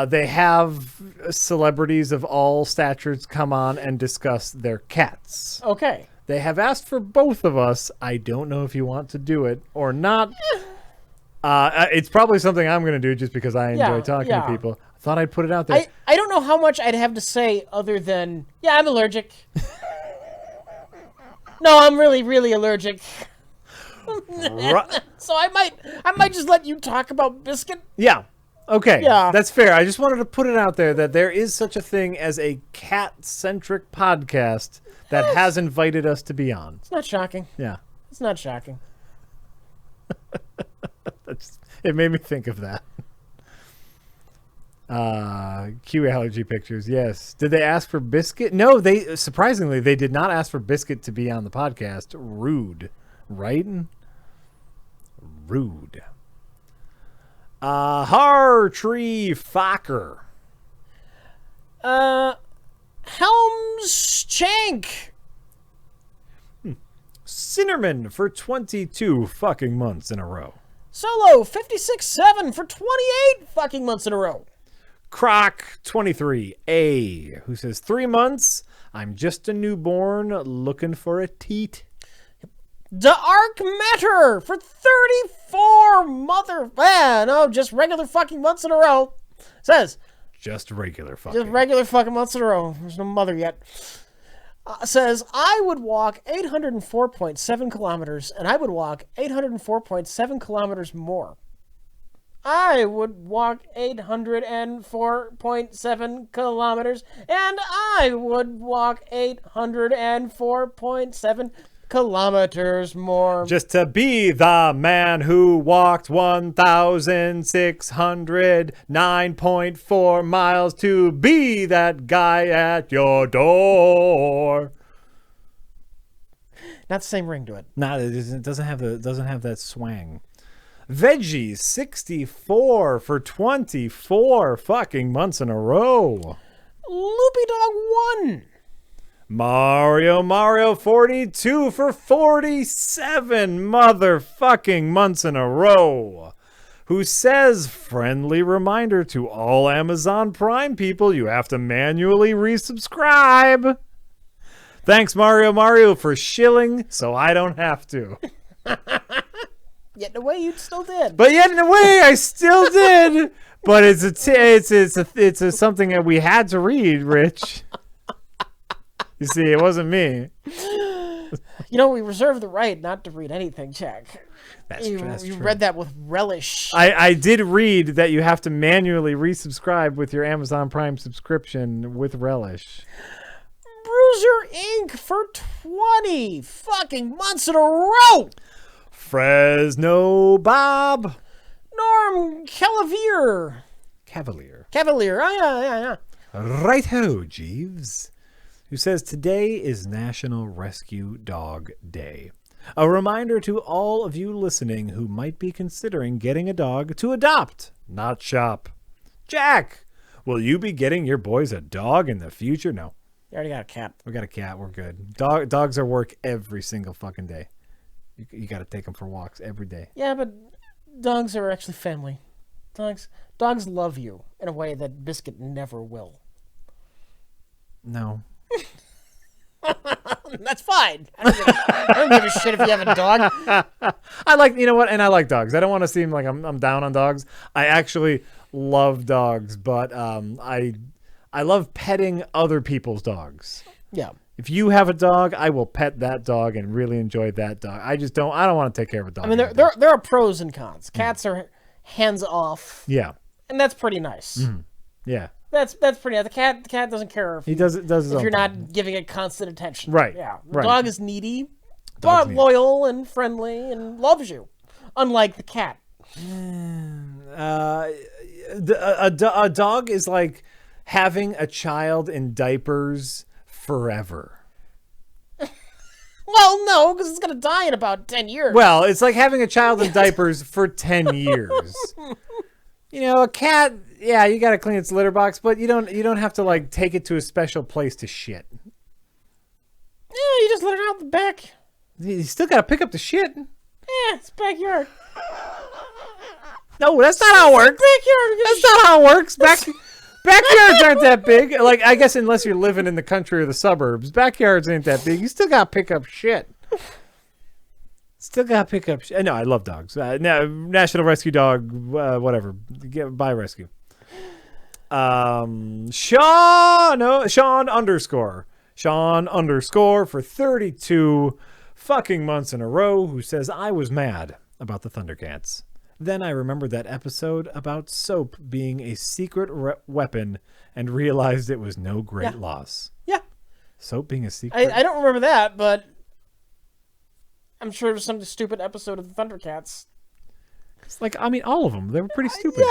They have celebrities of all statures come on and discuss their cats. Okay. They have asked for both of us. I don't know if you want to do it or not. It's probably something I'm going to do just because I enjoy talking to people. I thought I'd put it out there. I don't know how much I'd have to say other than, yeah, I'm allergic. No, I'm really, really allergic. So I might just let you talk about Biscuit. Yeah. Okay, yeah. That's fair. I just wanted to put it out there that there is such a thing as a cat-centric podcast that has invited us to be on. It's not shocking. Yeah. It's not shocking. It made me think of that. Q allergy pictures, yes. Did they ask for Biscuit? No, surprisingly, they did not ask for Biscuit to be on the podcast. Rude. Right? Rude. Hartree Focker. Helmschank. Sinnerman for 22 fucking months in a row. Solo 56-7 for 28 fucking months in a row. Croc 23A, who says 3 months. I'm just a newborn looking for a teat. Dark Matter for 34 just regular fucking months in a row. Says Just regular fucking. just regular fucking months in a row. There's no mother yet. Says I would walk 804.7 kilometers, and I would walk 804.7 kilometers more. I would walk 804.7 kilometers, and I would walk 804.7 kilometers more. Just to be the man who walked 1,609.4 miles to be that guy at your door. Not the same ring to it. No, it doesn't have that swang. Veggies 64 for 24 fucking months in a row. Loopy Dog 1. Mario 42 for 47 motherfucking months in a row. Who says, friendly reminder to all Amazon Prime people, you have to manually resubscribe. Thanks, Mario, for shilling so I don't have to. Yet in a way you still did. But yet in a way I still did. But it's something that we had to read, Rich. You see, it wasn't me. We reserve the right not to read anything, Jack. That's You true. read that with relish. I did read that you have to manually resubscribe with your Amazon Prime subscription with relish. Bruiser Inc. for 20 fucking months in a row. Fresno Bob. Norm Cavalier. Cavalier. Oh, yeah. Righto, Jeeves. Who says today is National Rescue Dog Day. A reminder to all of you listening who might be considering getting a dog to adopt, not shop. Jack, will you be getting your boys a dog in the future? No. You already got a cat. We got a cat. We're good. Dogs are work every single fucking day. You got to take them for walks every day. Yeah, but dogs are actually family. Dogs love you in a way that Biscuit never will. No. That's fine. I don't give a shit if you have a dog. I like dogs. I don't want to seem like I'm down on dogs. I actually love dogs, but I love petting other people's dogs. Yeah. If you have a dog, I will pet that dog and really enjoy that dog. I don't want to take care of a dog. I mean, there are pros and cons. Cats are hands off. Yeah. And that's pretty nice. Mm. Yeah. That's pretty nice. The cat doesn't care if he does his if own you're thing. not giving it constant attention. Right. Yeah. The Right. dog is needy, but loyal and friendly and loves you. Unlike the cat. A dog is like having a child in diapers forever. Well, no, because it's going to die in about 10 years. Well, it's like having a child in diapers for 10 years. A cat, yeah, you got to clean its litter box, but you don't have to like take it to a special place to shit. Yeah, you just let it out the back. You still got to pick up the shit. Yeah, it's backyard. No, that's not how it works. Backyard. That's not how it works. Backyards aren't that big. Like, I guess unless you're living in the country or the suburbs, backyards ain't that big. You still got to pick up shit. No, I love dogs. National Rescue Dog, whatever. Buy rescue. Sean underscore for 32 fucking months in a row, who says, I was mad about the Thundercats. Then I remembered that episode about soap being a secret weapon and realized it was no great loss. Yeah. Soap being a secret? I don't remember that, but I'm sure it was some stupid episode of the Thundercats. It's like, I mean, all of them. They were pretty stupid.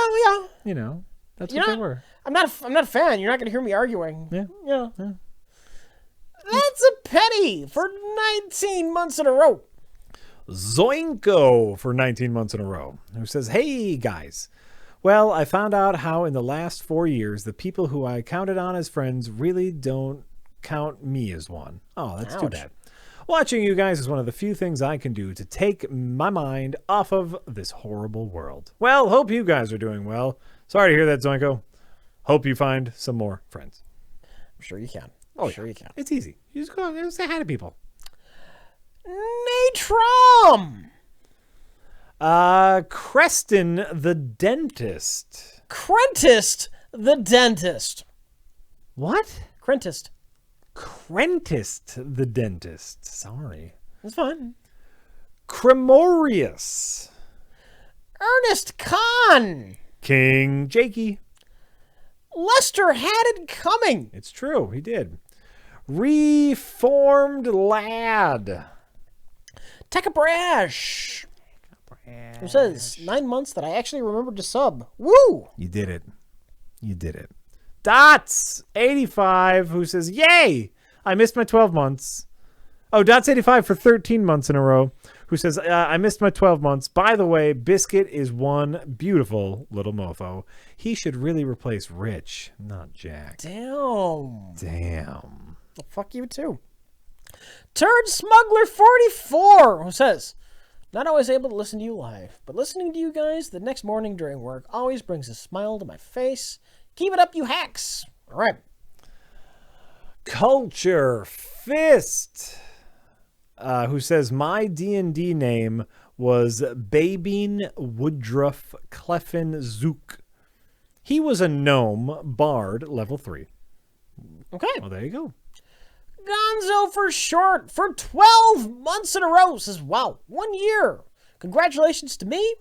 Yeah. That's what they were. I'm not a fan. You're not going to hear me arguing. Yeah. That's a penny for 19 months in a row. Zoinko for 19 months in a row, who says, hey, guys. Well, I found out how in the last 4 years, the people who I counted on as friends really don't count me as one. Oh, that's too Ouch. bad. Watching you guys is one of the few things I can do to take my mind off of this horrible world. Well, hope you guys are doing well. Sorry to hear that, Zoinko. Hope you find some more friends. I'm sure you can. Oh, sure you can. It's easy. You just go and say hi to people. Natrom! Creston the dentist. Crentist the dentist. What? Crentist. Crentist the dentist. Sorry. That's fine. Cremorius. Ernest Kahn. King Jakey. Lester had it coming. It's true. He did. Reformed lad. Tekka Brash. Who says 9 months that I actually remembered to sub. Woo! You did it. You did it. Dots85, who says, yay! I missed my 12 months. Oh, Dots85 for 13 months in a row, who says, I missed my 12 months. By the way, Biscuit is one beautiful little mofo. He should really replace Rich, not Jack. Damn. Damn. Well, fuck you too. Turd Smuggler 44, who says, not always able to listen to you live, but listening to you guys the next morning during work always brings a smile to my face. Keep it up, you hacks. All right. Culture Fist, who says, my D&D name was Babine Woodruff Cleffin Zook. He was a gnome bard level 3. Okay. Well, there you go. Gonzo for short for 12 months in a row says, wow, 1 year. Congratulations to me.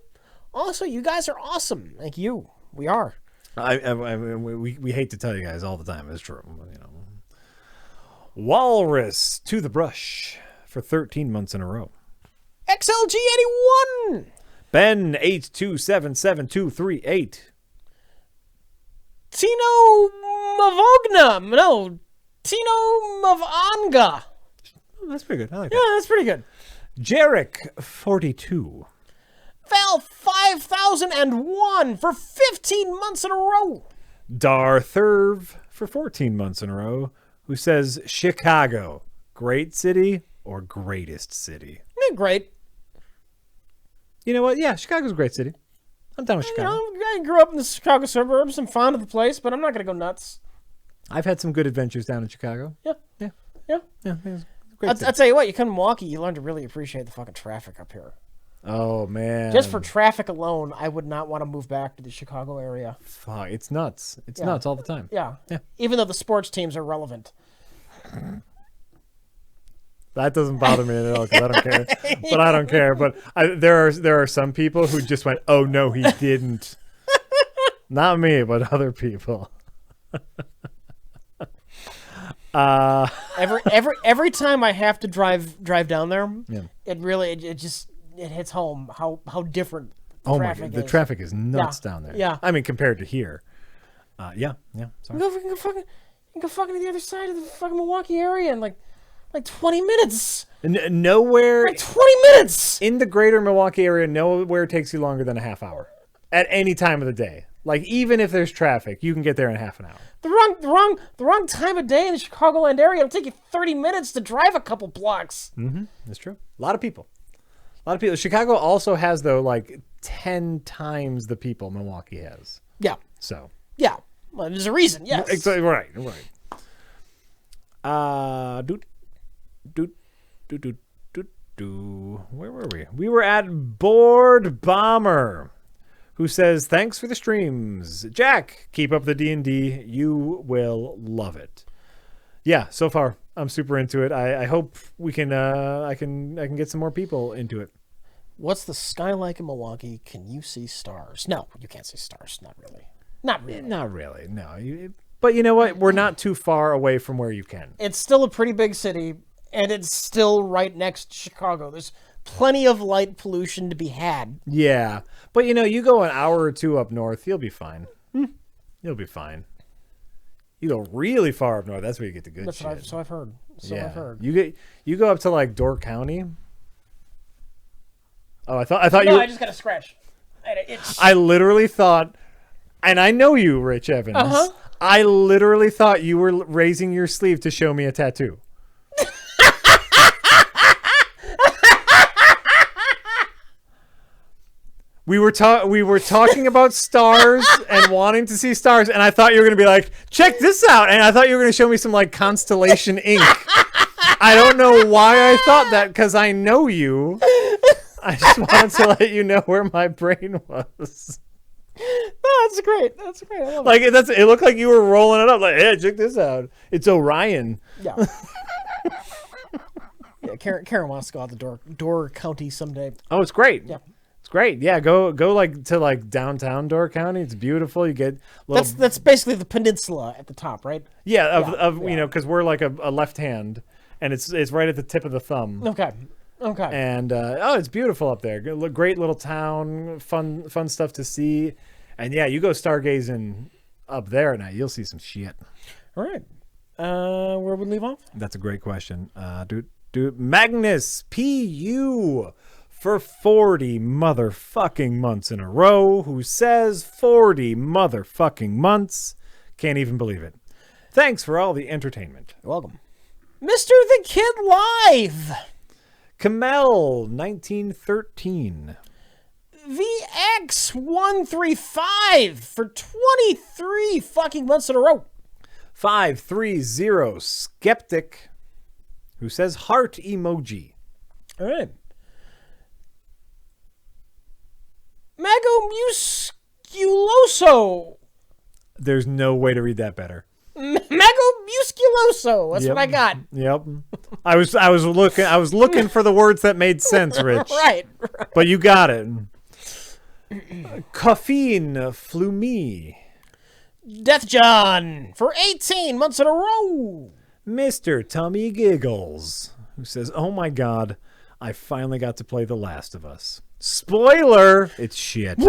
Also, you guys are awesome. Thank you. We are. We hate to tell you guys all the time. It's true. You know. Walrus to the brush for 13 months in a row. XLG81. Ben 8277238. Tino Mavogna. No, Tino Mavanga. Oh, that's pretty good. I like Yeah, that. that's pretty good. Jarek 42. Val 5001 for 15 months in a row. Darthurv for 14 months in a row, who says Chicago, great city or greatest city? Great. You know what? Yeah, Chicago's a great city. I'm down with You Chicago. know, I grew up in the Chicago suburbs. I'm fond of the place, but I'm not going to go nuts. I've had some good adventures down in Chicago. Yeah. Yeah. Yeah. Yeah. It's a great I'll city. tell you what, you come to Milwaukee, you learn to really appreciate the fucking traffic up here. Oh, man. Just for traffic alone, I would not want to move back to the Chicago area. Fuck, it's nuts. It's Yeah. nuts all the time. Yeah. Yeah. Even though the sports teams are relevant. That doesn't bother me at all because I don't care. But I don't care. But there are some people who just went, oh, no, he didn't. Not me, but other people. Every time I have to drive down there, Yeah. it really it hits home how different the Oh, my traffic God. The is. traffic is nuts Yeah. down there. Yeah. I mean, compared to here. Yeah. Sorry. You can go fucking to the other side of the fucking Milwaukee area in like 20 minutes. Nowhere Like 20 minutes. in the greater Milwaukee area, nowhere takes you longer than a half hour at any time of the day. Like, even if there's traffic, you can get there in half an hour. The wrong time of day in the Chicagoland area. It'll take you 30 minutes to drive a couple blocks. That's true. A lot of people. Chicago also has, though, like 10 times the people Milwaukee has. Yeah. So. Yeah. Well, there's a reason. Yes. Exactly. Right. Where were we? We were at Board Bomber, who says, thanks for the streams. Jack, keep up the D&D. You will love it. Yeah, so far, I'm super into it. I hope we can, I can get some more people into it. What's the sky like in Milwaukee? Can you see stars? No, you can't see stars. Not really. Not really. Not really, no. But you know what? We're not too far away from where you can. It's still a pretty big city, and it's still right next to Chicago. There's plenty of light pollution to be had. Yeah, but you go an hour or two up north, you'll be fine. You'll be fine. You go really far up north, that's where you get the good shit. So I've heard. I've heard. You go up to like Door County. Oh, I thought No, you. I just got a scratch. And it itched. I literally thought, and I know you, Rich Evans. Uh-huh. I literally thought you were raising your sleeve to show me a tattoo. We were talking about stars and wanting to see stars, and I thought you were going to be like, check this out. And I thought you were going to show me some like constellation ink. I don't know why I thought that, because I know you. I just wanted to let you know where my brain was. Oh, that's great. That's great. I love Like it looked like you were rolling it up. Like, hey, check this out. It's Orion. Yeah. Yeah, Karen wants to go out the Door County someday. Oh, it's great. Yeah. It's great. Yeah, go like to like downtown Door County. It's beautiful. You get little, That's basically the peninsula at the top, right? of you know, because we're like a left hand, and it's right at the tip of the thumb. Okay. And it's beautiful up there. Great little town, fun stuff to see, and yeah, you go stargazing up there at night, you'll see some shit. All right. Where would we leave off? That's a great question. Dude, Magnus PU for 40 motherfucking months in a row. Who says 40 motherfucking months? Can't even believe it. Thanks for all the entertainment. You're welcome. Mr. the Kid Live. Kamel 1913. VX135 for 23 fucking months in a row. 530 Skeptic, who says heart emoji. All right. Mago Musculoso. There's no way to read that better. Mago Musculoso. That's what I got. Yep. I was looking for the words that made sense, Rich. Right. But you got it. Caffeine Flumi. Death John for 18 months in a row. Mr. Tummy Giggles, who says, "Oh my God, I finally got to play The Last of Us." Spoiler! It's shit. You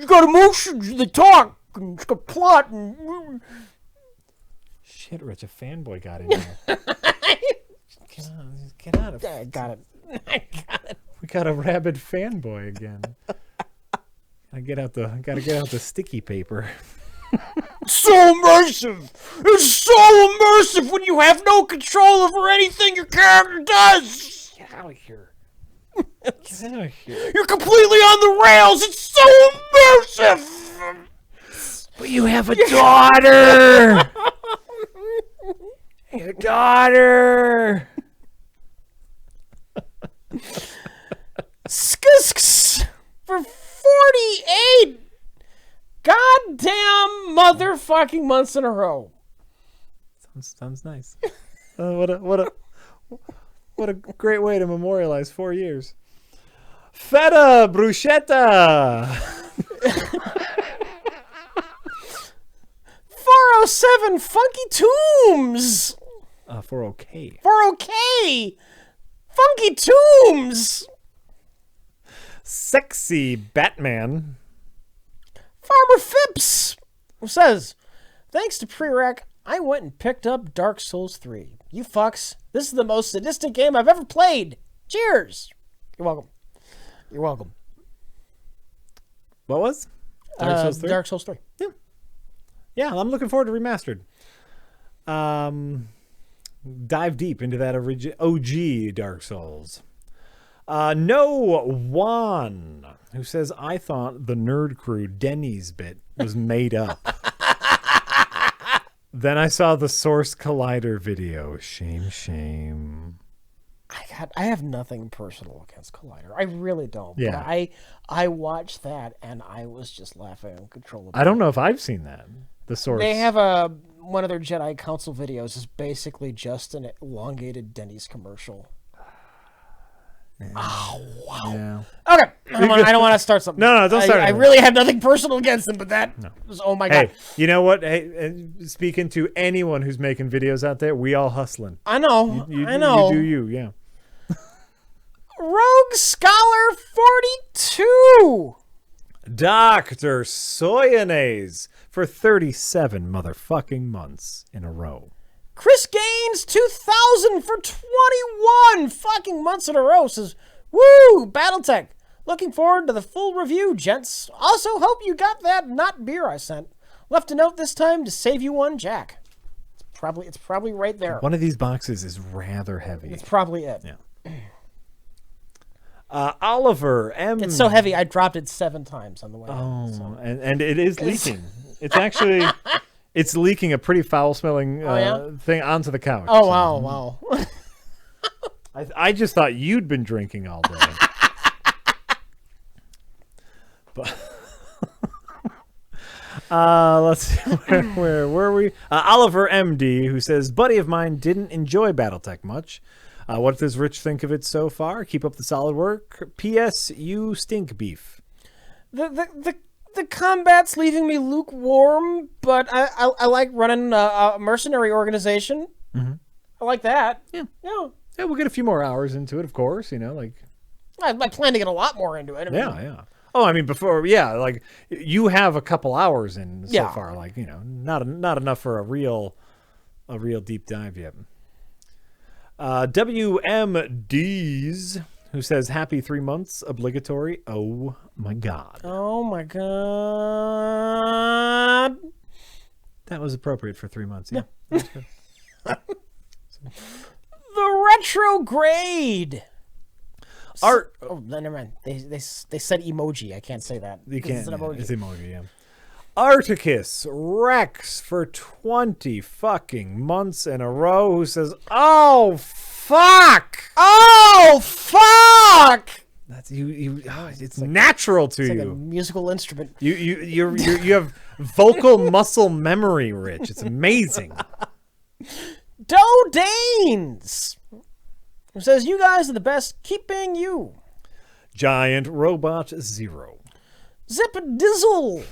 got emotions, they talk, and it's got plot. And... Shit, Rich, a fanboy got in here. Get out of I got it. I got it. We got a rabid fanboy again. Gotta get out the sticky paper. So immersive! It's so immersive when you have no control over anything your character does! Get out of here. Get out of here. You're completely on the rails! It's so immersive! But you have a daughter! Your daughter! Skusks for 48 goddamn motherfucking months in a row. Sounds nice. What a great way to memorialize 4 years. Feta bruschetta. 407 Funky Tombs. 40K. 4OK. Funky Tombs. Sexy Batman. Farmer Phipps says, thanks to Prereq, I went and picked up Dark Souls 3. You fucks, this is the most sadistic game I've ever played. Cheers. You're welcome. You're welcome. What was? Dark Souls 3? Dark Souls 3. Yeah, I'm looking forward to Remastered. Dive deep into that OG Dark Souls. No one who says, I thought the Nerd Crew Denny's bit was made up. Then I saw the Source Collider video. Shame. I have nothing personal against Collider. I really don't. Yeah. But I watched that and I was just laughing uncontrollably. I don't know if I've seen that. The Source. They have one of their Jedi Council videos is basically just an elongated Denny's commercial. Yeah. Oh, wow. Yeah. Okay. I don't want to start something. No, don't start I anything. really have nothing personal against them, but that was, oh my God. Hey, you know what? Hey, speaking to anyone who's making videos out there, we all hustling. I know. I know. You do you, yeah. Rogue Scholar 42. Dr. Soyonese for 37 motherfucking months in a row. Chris Gaines 2000 for 21 fucking months in a row says, woo, Battletech. Looking forward to the full review, gents. Also, hope you got that not beer I sent. Left a note this time to save you one, Jack. It's probably right there. One of these boxes is rather heavy. It's probably it. Yeah. Oliver M. It's so heavy I dropped it 7 times on the way. Oh, so. and it is leaking. It's actually it's leaking a pretty foul-smelling thing onto the couch. Oh, wow. I just thought you'd been drinking all day. But let's see, where were we? Oliver MD, who says, buddy of mine didn't enjoy Battletech much. What does Rich think of it so far? Keep up the solid work. P.S. You stink beef. The combat's leaving me lukewarm, but I like running a mercenary organization. Mm-hmm. I like that. Yeah. Yeah. Yeah, we'll get a few more hours into it, of course. You know, like I plan to get a lot more into it. Yeah. Oh, I mean, before, like you have a couple hours in so far. Like, you know, not enough for a real deep dive yet. WMDs, who says happy 3 months obligatory. Oh my god. Oh my god. That was appropriate for 3 months. Yeah. That's good. The retrograde. Art. Oh, never mind. They said emoji. I can't say that. You can't. It's an emoji. It's emoji. Yeah. Articus Rex for 20 fucking months in a row, who says, "Oh fuck! Oh fuck!" That's you. It's like, natural to you. Like a musical instrument. You have vocal muscle memory, Rich. It's amazing. Dodanes, who says, "You guys are the best. Keeping you." Giant Robot Zero. Zip Dizzle.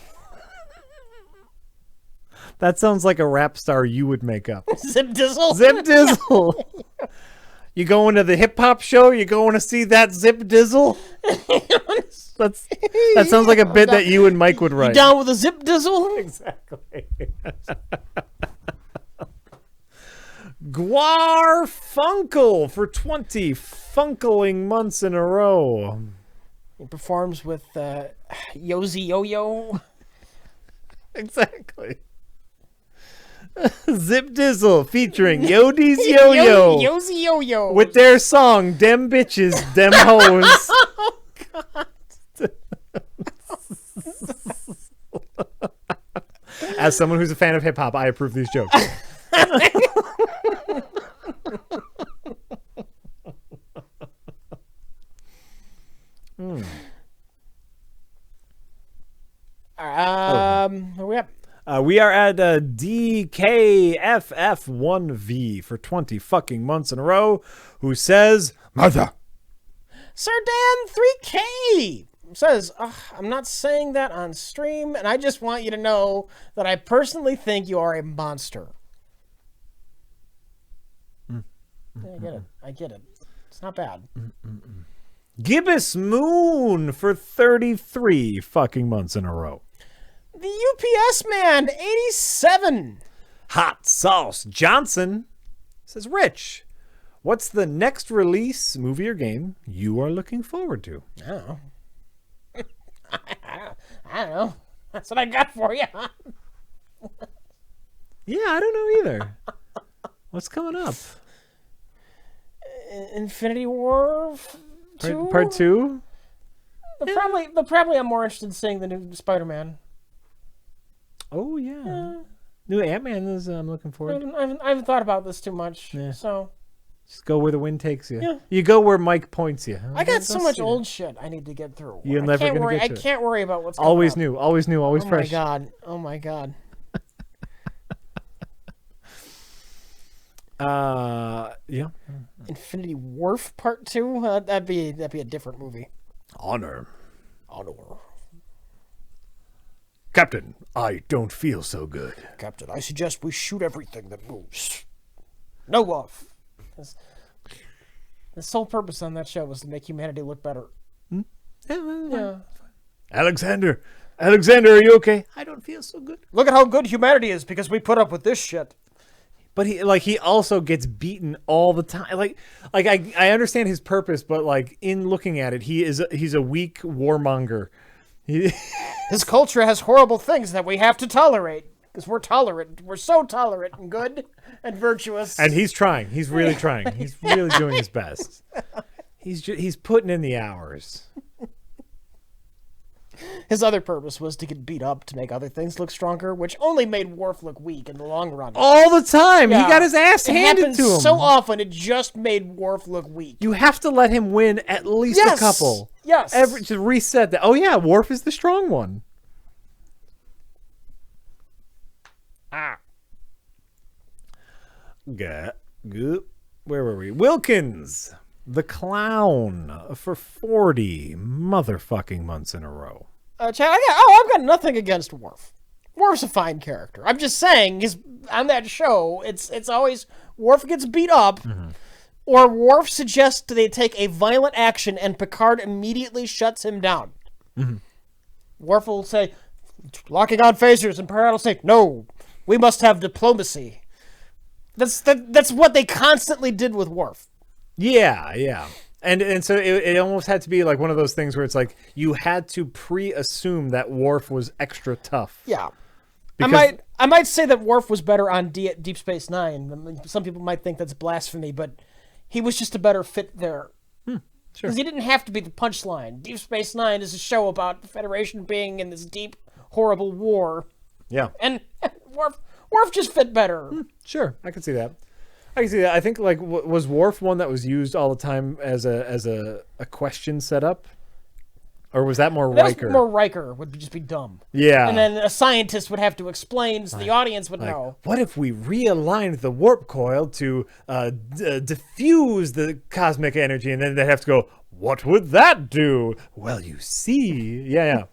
That sounds like a rap star you would make up. Zip Dizzle. Zip Dizzle. You going to the hip hop show? You going to see that Zip Dizzle? That sounds like a bit that you and Mike would write. You down with a Zip Dizzle? Exactly. Gwarfunkel for 20 funkling months in a row. He performs with Yozy Yo-Yo. Exactly. Zip Dizzle featuring Yodi's Yo-Yo. Yozy Yo-Yo. With their song, Dem Bitches, Dem Hoes. Oh, God. As someone who's a fan of hip-hop, I approve these jokes. Where we at? We are at DKFF1V for 20 fucking months in a row, who says, Mother. Sir Dan 3K says, I'm not saying that on stream, and I just want you to know that I personally think you are a monster. Yeah, I get it. It's not bad. Gibbous Moon for 33 fucking months in a row. The UPS man, 87. Hot Sauce Johnson says, Rich, what's the next release, movie or game you are looking forward to? I don't know. I don't know. That's what I got for you. Yeah, I don't know either. What's coming up? Infinity War 2? Part 2? But probably I'm more interested in seeing the new Spider-Man. Oh, yeah. New Ant-Man is I'm looking forward to. I haven't thought about this too much, so... Just go where the wind takes you. Yeah. You go where Mike points you. I got so much old shit I need to get through. You're never going to get to it. I can't worry about what's coming always up. new, always fresh. Oh my god. Yeah. Infinity Wharf Part 2? That'd be a different movie. Honor. Honor. Captain, I don't feel so good. Captain, I suggest we shoot everything that moves. No off. The sole purpose on that show was to make humanity look better. Yeah. Alexander, are you okay? I don't feel so good. Look at how good humanity is because we put up with this shit. But he also gets beaten all the time. I understand his purpose, but like in looking at it, he's a weak warmonger. His culture has horrible things that we have to tolerate because we're tolerant. We're so tolerant and good and virtuous. And he's trying. He's really trying. He's really doing his best. He's putting in the hours. His other purpose was to get beat up to make other things look stronger, which only made Worf look weak in the long run. All the time. Yeah. He got his ass handed happened to him. so often, it just made Worf look weak. You have to let him win at least a couple. Yes. To reset that. Oh, yeah, Worf is the strong one. Where were we? Wilkins, the clown, for 40 motherfucking months in a row. I've got nothing against Worf. Worf's a fine character. I'm just saying, on that show, it's always Worf gets beat up, or Worf suggests they take a violent action, and Picard immediately shuts him down. Worf will say, locking on phasers, and Picard will say, no, we must have diplomacy. That's what they constantly did with Worf. Yeah. And so it almost had to be like one of those things where it's like you had to pre-assume that Worf was extra tough. Yeah. Because I might say that Worf was better on Deep Space Nine. Some people might think that's blasphemy, but he was just a better fit there. Sure. Because he didn't have to be the punchline. Deep Space Nine is a show about the Federation being in this deep, horrible war. Yeah. And Worf just fit better. Sure, I can see that. I think like was Worf one that was used all the time as a question setup, or was that more Riker? More Riker would just be dumb. Yeah, and then a scientist would have to explain so the audience would know. What if we realigned the warp coil to diffuse the cosmic energy, and then they'd have to go, what would that do? Well, you see, yeah.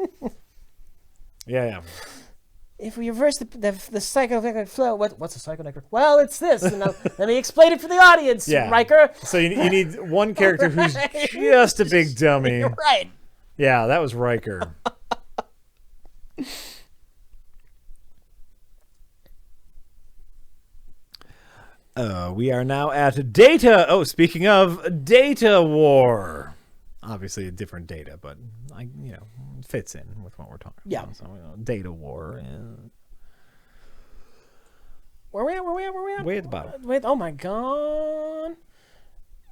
If we reverse the psychonegative flow, what's a psychonegative? Well, it's this. And let me explain it for the audience, Riker. So you need one character who's just a big dummy. Right. Yeah, that was Riker. We are now at Data. Oh, speaking of Data War. Obviously a different data, but fits in with what we're talking about. So, Data War. Where we at? Way at the bottom. Wait, oh my god.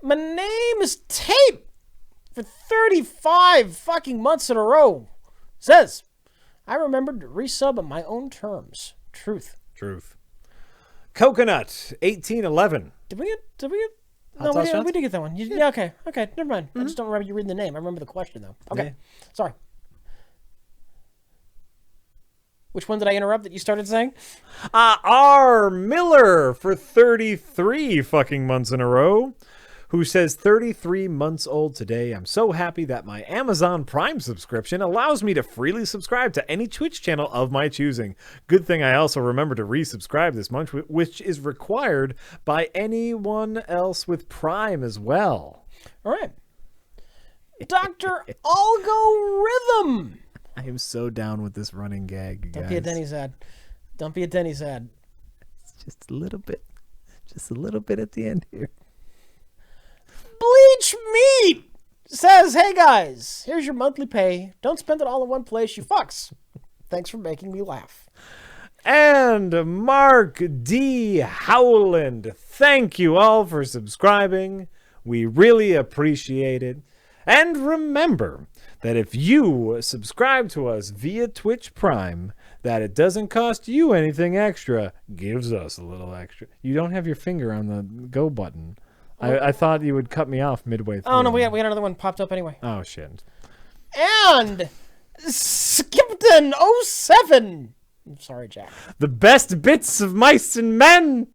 My name is Tape for 35 fucking months in a row. Says, I remembered to resub on my own terms. Truth. Coconut, 1811. Did we get no, we did get that one. Yeah, okay, never mind. I just don't remember you reading the name. I remember the question, though. Okay, sorry. Which one did I interrupt that you started saying? R. Miller for 33 fucking months in a row, who says 33 months old today. I'm so happy that my Amazon Prime subscription allows me to freely subscribe to any Twitch channel of my choosing. Good thing I also remember to resubscribe this month, which is required by anyone else with Prime as well. All right. Dr. Algorithm. I am so down with this running gag, guys. Don't be a Denny's ad. It's just a little bit at the end here. Bleach Meat says, hey guys, here's your monthly pay. Don't spend it all in one place, you fucks. Thanks for making me laugh. And Mark D. Howland, thank you all for subscribing. We really appreciate it. And remember that if you subscribe to us via Twitch Prime, that it doesn't cost you anything extra, gives us a little extra. You don't have your finger on the go button. I thought you would cut me off midway through. Oh, no, we had another one popped up anyway. Oh, shit. And Skipton07. I'm sorry, Jack. The best bits of Mice and Men.